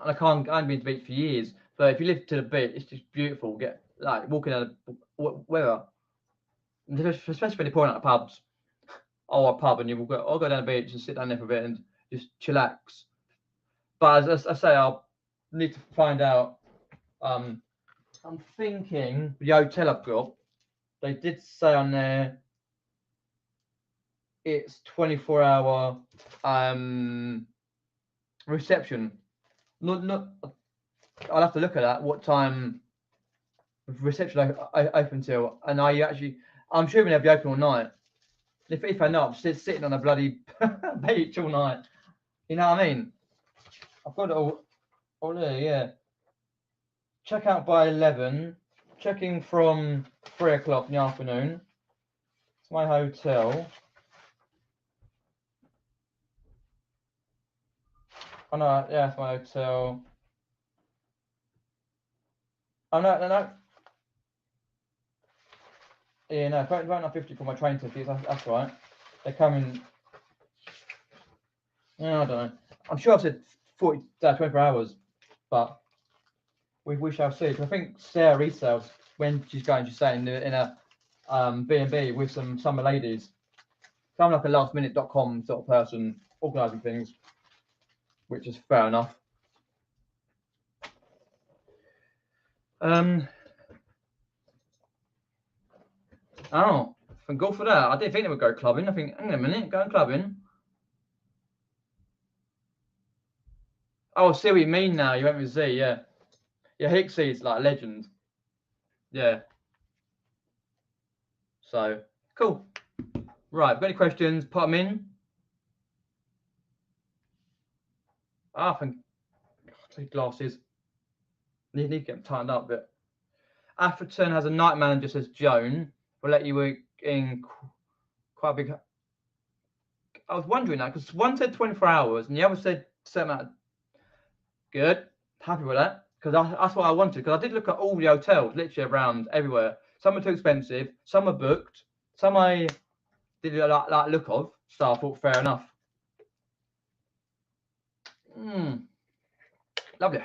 And I haven't been to the beach for years. But if you live to the beach, it's just beautiful. Get like walking down the weather, especially when you're pouring out the pubs. Or a pub, and I'll go down the beach and sit down there for a bit and just chillax. But as I say, I'll need to find out. I'm thinking the hotel I've got. They did say on there it's 24-hour reception. Not. I'll have to look at that. What time reception open till? And are you actually? I'm sure they'll be open all night. If I know, I'm sitting on a bloody beach all night. You know what I mean? I've got it all there. Yeah. Check out by 11. Checking from 3 o'clock in the afternoon. It's my hotel. Oh no, yeah, it's my hotel. Oh no. Yeah, no, about 9.50 for my train tickets. That's right. They're coming. Yeah, I don't know. I'm sure I said 24 hours, but we shall see. I think Sarah resales when she's going. She's saying in a B&B with some summer ladies. So I'm like a lastminute.com sort of person, organising things, which is fair enough. Oh, thank God for that. I didn't think they would go clubbing. I think, hang on a minute, going clubbing. Oh, I see what you mean now. You went with Z, yeah. Yeah, Hicksy's like a legend. Yeah. So, cool. Right, got any questions? Put them in. I think glasses. Need to get them tightened up a bit. Atherton has a night manager, says Joan. We'll let you work in quite a big. I was wondering that because one said 24 hours and the other said certain amount. Good. Happy with that because that's what I wanted. Because I did look at all the hotels, literally around everywhere. Some are too expensive, some are booked, some I did like look of. So I thought fair enough. Lovely.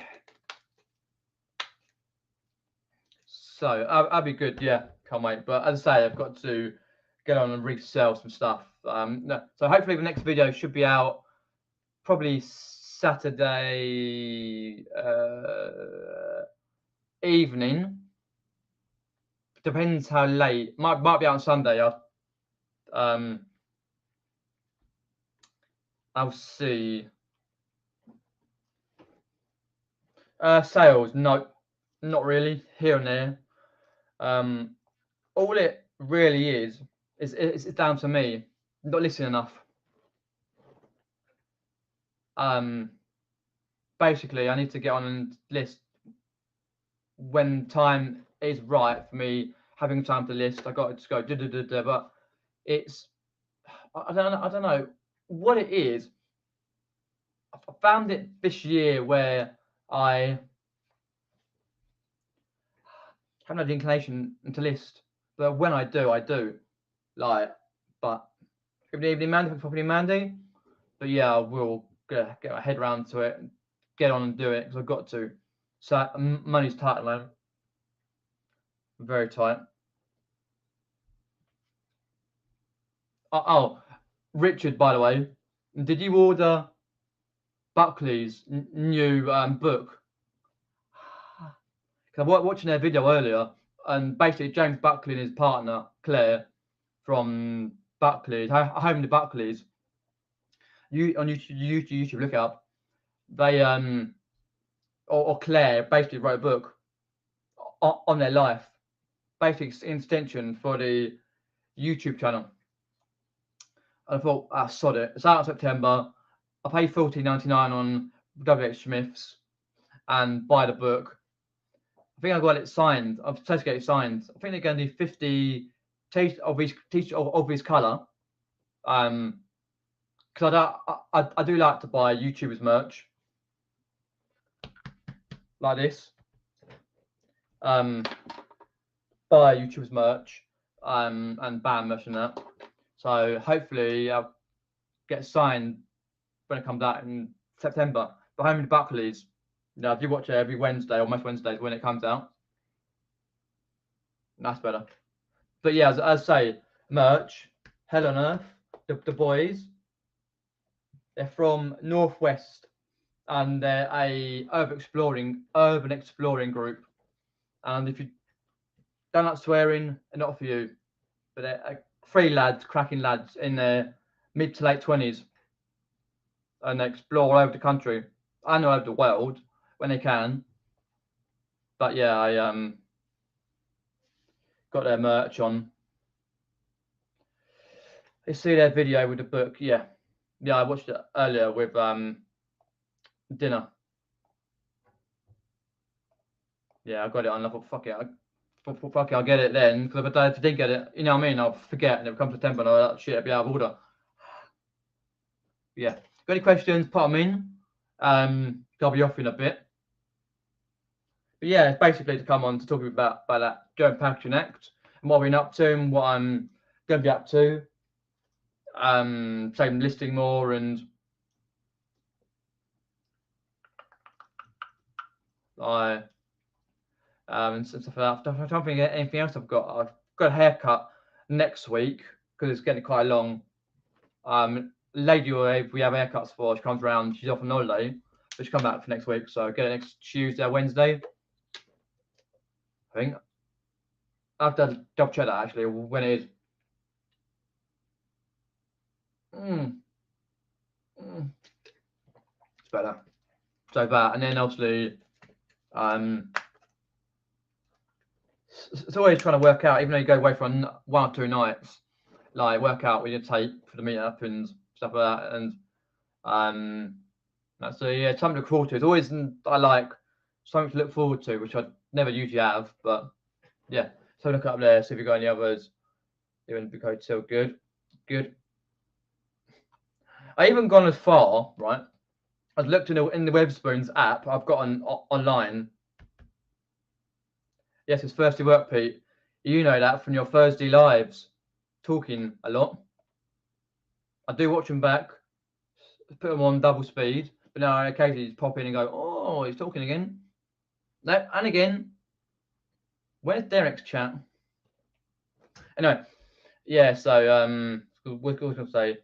So I'll be good. Yeah, can't wait. But as I say, I've got to get on and resell some stuff. So hopefully the next video should be out probably Saturday evening. Depends how late. Might be out on Sunday. I'll see. Sales, no, not really. Here and there. All it really is it's down to me not listening enough. Basically, I need to get on and list when time is right for me having time to list. I got to just go but it's I don't know what it is. I found it this year where I haven't had the inclination to list, but when I do, like. But good evening, Mandy, property Mandy. But yeah, I will get my head around to it and get on and do it because I've got to. So money's tight at the moment. Very tight. Oh, Richard, by the way, did you order Buckley's new book? Because I was watching their video earlier. and basically James Buckley and his partner Claire from Buckley's, Home of the Buckleys. You on YouTube, look it up. They or Claire basically wrote a book on their life, basically an extension for the YouTube channel. And I thought, ah, sod it. It's out in September. I pay $14.99 on WH Smith's and buy the book. I think I got it signed. I've supposed to get it signed. I think they're going to do 50 t-shirts of his colour. Because I do like to buy YouTubers merch like this. Buy YouTubers merch and band merch and that. So hopefully I'll get signed when it comes out in September. But Home of the Buckleys, you know, if you watch it every Wednesday or most Wednesdays when it comes out, that's better. But yeah, as I say, merch, Hell on Earth, the boys, they're from Northwest and they're a urban exploring group. And if you don't like swearing, they're not for you. But they're three lads, cracking lads in their mid to late 20s, and they explore all over the country and all over the world when they can. But yeah, I got their merch on. You see their video with the book, yeah, I watched it earlier with dinner. Yeah, I got it on. I thought, fuck it, I'll get it then. Because if I didn't get it, you know what I mean, I'll forget, and it comes September, and all that shit, it'll be out of order. Yeah. Got any questions? Put them in. I'll be off in a bit. But yeah, it's basically to come on to talk about that German Packaging Act and what we've been up to and what I'm going to be up to. Same listing more and and stuff like that. I don't think anything else I've got. I've got a haircut next week because it's getting quite long. Lady we have haircuts for, she comes around, she's off on holiday, but she'll come back for next week, so I'll get it next Tuesday or Wednesday, I think. I have to double check that actually when it is. It's better. So that, and then obviously it's always trying to work out, even though you go away for 1 or 2 nights, like work out what you take for the meetup and stuff like that. And so yeah, something to look forward to. It's always, I like something to look forward to, which I never usually have, but yeah. So look up there, see if you've got any others. Even big hotel, good. I even gone as far, right? I've looked in the Wetherspoons app I've got online. Yes, it's Thursday work, Pete. You know that from your Thursday lives, talking a lot. I do watch them back, put them on double speed, but now I occasionally just pop in and go, oh, he's talking again. No, and again. Where's Derek's chat? Anyway, yeah, so what was I going to say?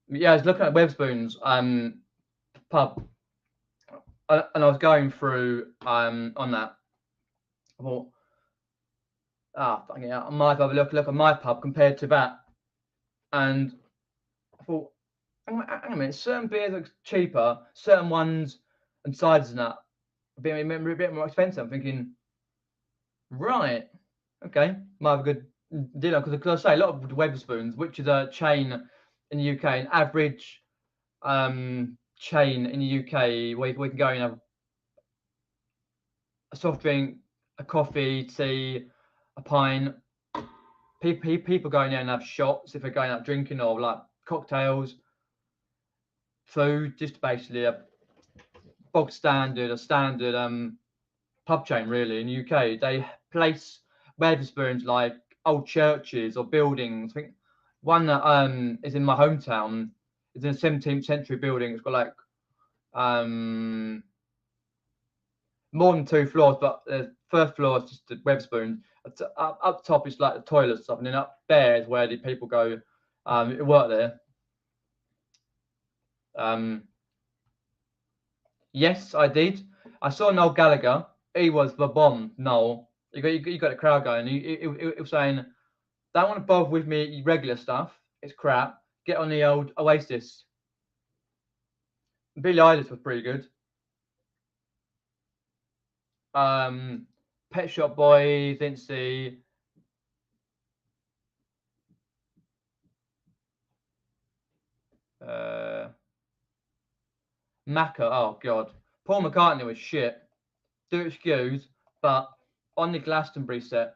Yeah, I was looking at Wetherspoons pub, and I was going through on that. I thought, fucking hell, I might have a look at my pub compared to that, and I thought, hang on a minute, certain beers are cheaper, certain ones and ciders and that a bit more expensive. I'm thinking, right, okay, might have a good deal, because I say a lot of the Wetherspoons, which is a chain in the UK, an average chain in the UK where we can go and have a soft drink, a coffee, tea, a pint. People go in there and have shots if they're going out drinking, or like cocktails, food, just basically a standard pub chain really in the UK. They place Wetherspoons like old churches or buildings. I think one that is in my hometown is in a 17th century building. It's got like more than 2 floors, but the first floor is just the Wetherspoons. Up top is like the toilet stuff, and then up there is where the people go work there. Yes, I did. I saw Noel Gallagher. He was the bomb, Noel. You got the crowd going. It was saying, don't want to bother with me regular stuff. It's crap. Get on the old Oasis. Billie Eilish was pretty good. Pet Shop Boys, didn't see. Macca, oh god. Paul McCartney was shit. Do excuse, but on the Glastonbury set,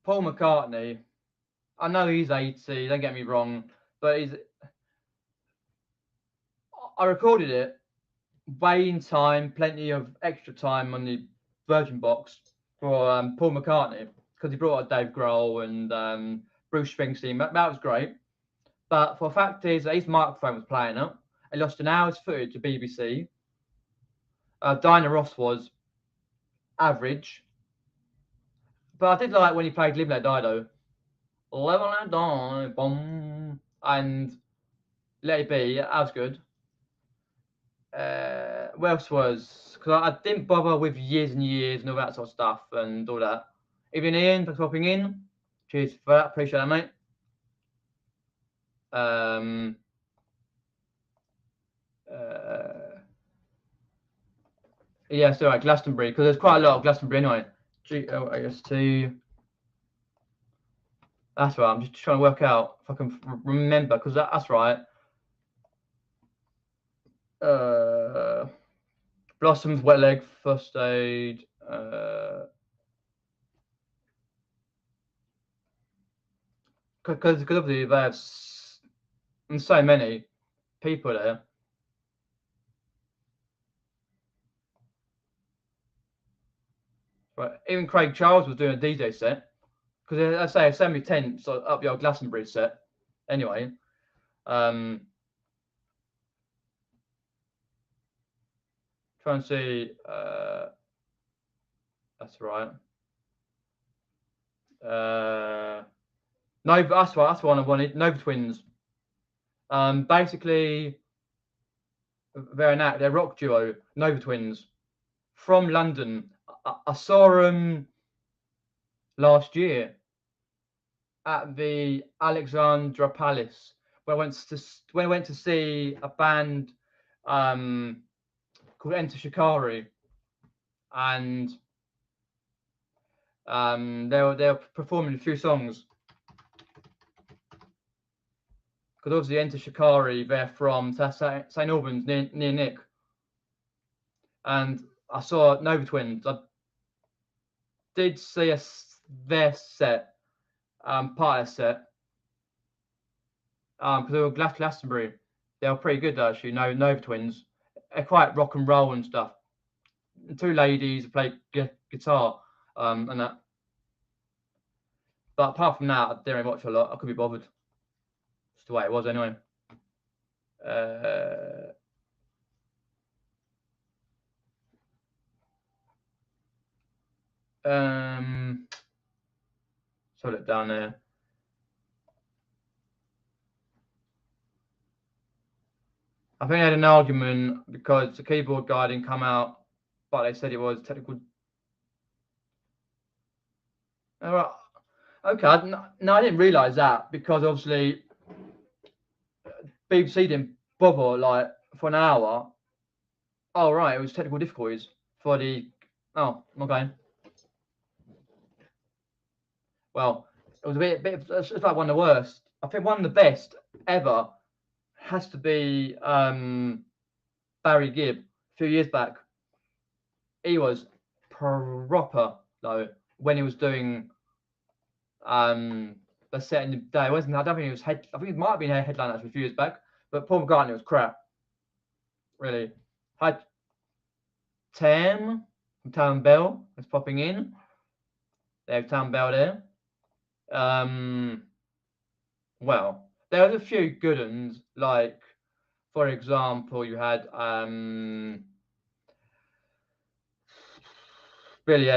Paul McCartney, I know he's 80, don't get me wrong, but I recorded it way in time, plenty of extra time on the Virgin box for Paul McCartney, because he brought out Dave Grohl and Bruce Springsteen. That was great. But for a fact is that his microphone was playing up. I lost an hour's footage to BBC. Diana Ross was average. But I did like when he played Live Let Die though. Live Let Die, boom. And Let It Be, that was good. What else was? Because I didn't bother with years and years and all that sort of stuff and all that. Even Ian, thanks for popping in. Cheers for that. Appreciate that, mate. Yeah, so right, Glastonbury, because there's quite a lot of Glastonbury anyway. GLAST. That's right. I'm just trying to work out if I can remember, because that's right. Blossoms, Wet Leg, First Aid. Because obviously they have so many people there. Right, even Craig Charles was doing a DJ set, because I say so many tents up the old Glastonbury set. Anyway, try and see. That's right. No, but that's right. That's one I wanted. Nova Twins. Basically, they're a rock duo. Nova Twins from London. I saw them last year at the Alexandra Palace, where I went to see a band called Enter Shikari, and they were performing a few songs. Because obviously Enter Shikari, they're from St Albans near Nick, and I saw Nova Twins. I did see their set, part of their set, because they were Glastonbury. They were pretty good actually. Nova Twins. They're quite rock and roll and stuff. Two ladies play guitar and that. But apart from that, I didn't really watch a lot. I could be bothered. Just the way it was anyway. Sort it down there. I think they had an argument because the keyboard guy didn't come out, but they said it was technical. All right. Okay, no, I didn't realise that, because obviously BBC didn't bother like for an hour. Oh right, it was technical difficulties for the. Oh, okay. Well, it was a bit. It's like one of the worst. I think one of the best ever has to be Barry Gibb a few years back. He was proper though when he was doing the set in the day. Wasn't I don't think he was I think it might have been a headline actually a few years back. But Paul McCartney was crap. Really. Had Tam from Tam Bell is popping in. There's Tam Bell there. Well, there was a few good ones, like for example, you had Billie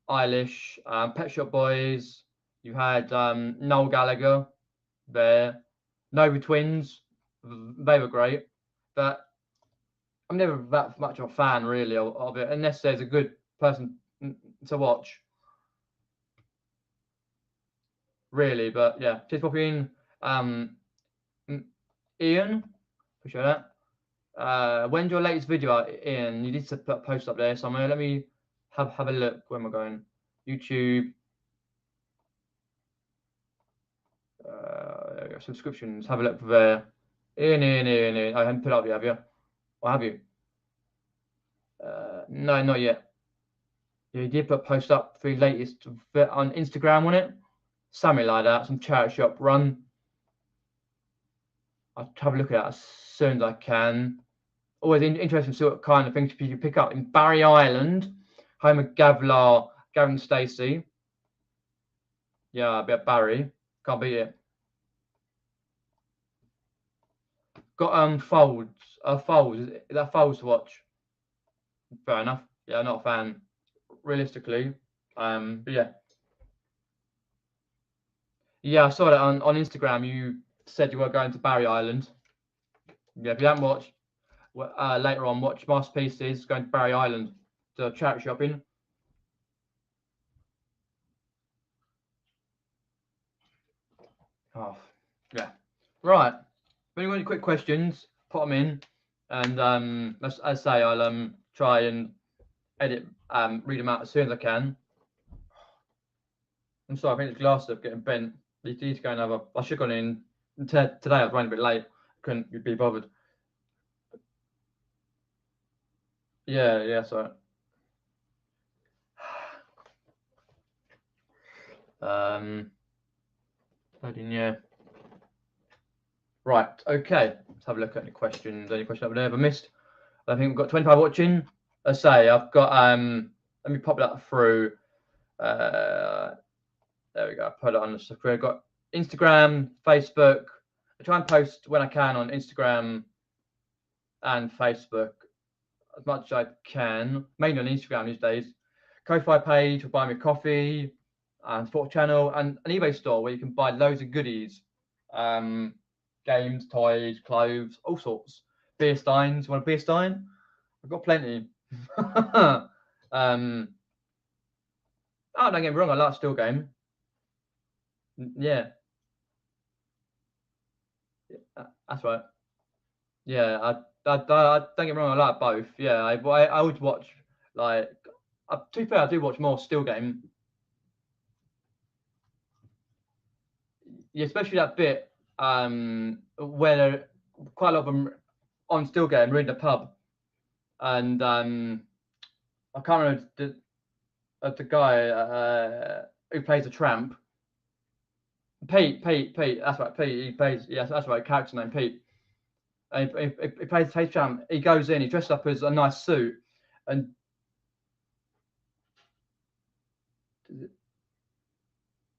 Eilish, Pet Shop Boys. You had Noel Gallagher there. Nova Twins, they were great, but I'm never that much of a fan really of it, unless there's a good person to watch. really. But yeah, just pop in. Ian, appreciate that. When's your latest video out, Ian? You need to put a post up there somewhere. Let me have a look. Where am I going? YouTube. There we go. Subscriptions. Have a look there. Ian. I haven't put it up yet, have you? Or have you? No, not yet. Yeah, you did put a post up for your latest on Instagram, on it. Something like that. Some charity shop run. I'll have a look at that as soon as I can. Always interesting to see what kind of things you pick up in Barry Island, home of Gavin and Stacey. Yeah, a bit Barry. Can't beat it. Got folds. Folds. Is that folds to watch? Fair enough. Yeah, not a fan. Realistically. But yeah. Yeah, I saw that on Instagram. You said you were going to Barry Island. Yeah, if you haven't watched, later on, watch Masterpieces going to Barry Island to charity shopping. Oh, yeah. Right. If anyone got any quick questions, put them in, and as I say, I'll try and edit, read them out as soon as I can. I'm sorry, I think the glasses are getting bent. You need to go and have a. I should have gone in today. I was running a bit late. Couldn't be bothered. Yeah, sorry. Yeah. Right, okay. Let's have a look at any questions. Any questions over there I've missed? I think we've got 25 watching. As I say, I've got let me pop that through. There we go. I put it on the screen. I've got Instagram, Facebook. I try and post when I can on Instagram and Facebook as much as I can, mainly on Instagram these days. Ko-Fi page for buying me coffee, and sports channel, and an eBay store where you can buy loads of goodies, games, toys, clothes, all sorts. Beer steins. Want a beer stein? I've got plenty. Oh, don't get me wrong, I like Still Game. Yeah, that's right. Yeah, I don't get me wrong, I like both. Yeah, I would watch, like, to be fair, I do watch more Still Game. Yeah, especially that bit where quite a lot of them on Still Game are in the pub, and I can't remember the guy who plays the tramp. Pete. That's right, Pete. He plays. Yes, that's right. Character name Pete. And he plays tramp. He goes in. He dresses up as a nice suit, and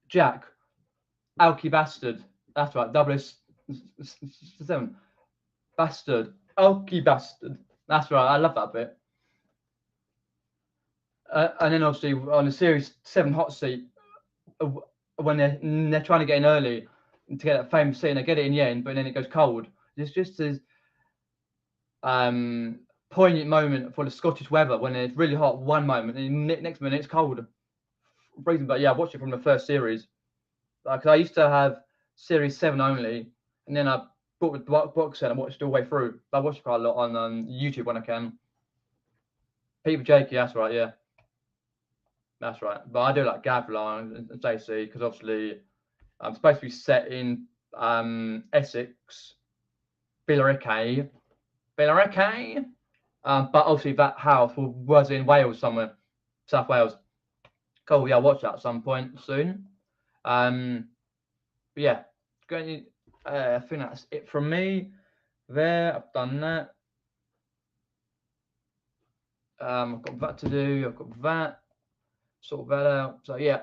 Jack, Alky bastard. That's right. 007 bastard. Alky bastard. That's right. I love that bit. And then obviously on the Series 7 hot seat, when they're trying to get in early to get that famous seat, and they get it in the end, but then it goes cold. It's just as poignant moment for the Scottish weather when it's really hot one moment, and the next minute it's cold. Freezing. But yeah, I watched it from the first series. Because I used to have Series 7 only, and then I bought the box set and watched it all the way through. I watched it quite a lot on YouTube when I can. Peter Jakey, that's right, yeah. That's right. But I do like Gavlar and JC because obviously I'm supposed to be set in Essex, Billericay. But obviously that house was in Wales somewhere, South Wales. Cool, yeah, I'll watch that at some point soon. But yeah, I think that's it from me. There, I've done that. I've got that to do. I've got that. Sort that out. So yeah,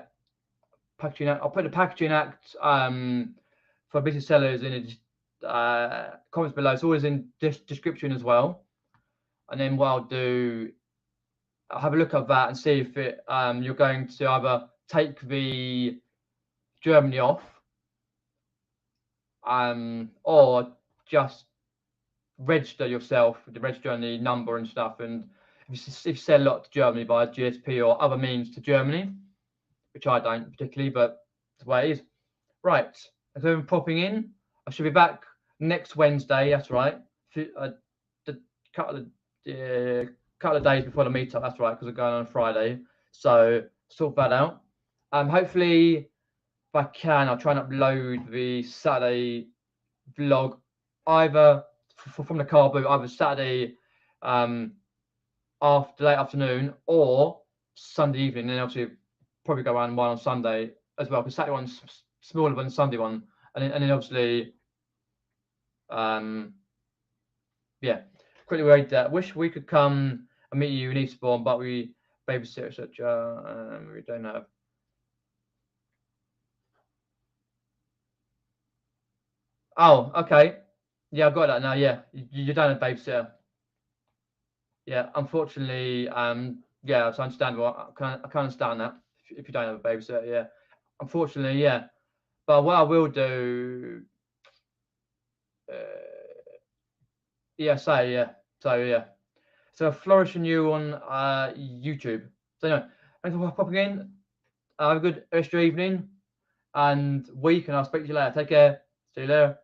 packaging act. I'll put the packaging act for business sellers in the comments below. It's always in description as well. And then what I'll do, I'll have a look at that and see if it you're going to either take the Germany off, or just register yourself with the register and the number and stuff. And if you sell a lot to Germany by GSP or other means to Germany, which I don't particularly, but it's the way it is. Right. So I'm popping in. I should be back next Wednesday. That's right. The couple of days before the meetup. That's right, because we're going on Friday. So sort that out. Hopefully, if I can, I'll try and upload the Saturday vlog either from the car boot, either Saturday after late afternoon or Sunday evening, and then obviously probably go around one on Sunday as well, because Saturday one's smaller than Sunday one, and then obviously yeah, quickly read that. Wish we could come and meet you in Eastbourne, but we babysit, etc. We don't have. Oh, okay. Yeah, I've got that now. Yeah, you don't have babysitter. Yeah, unfortunately, yeah, it's understandable. I can understand that if you don't have a babysitter. Yeah, unfortunately, yeah. But what I will do, yeah, so flourishing you on YouTube. So anyway, thanks for popping in. Have a good rest of your evening and week, and I'll speak to you later. Take care. See you later.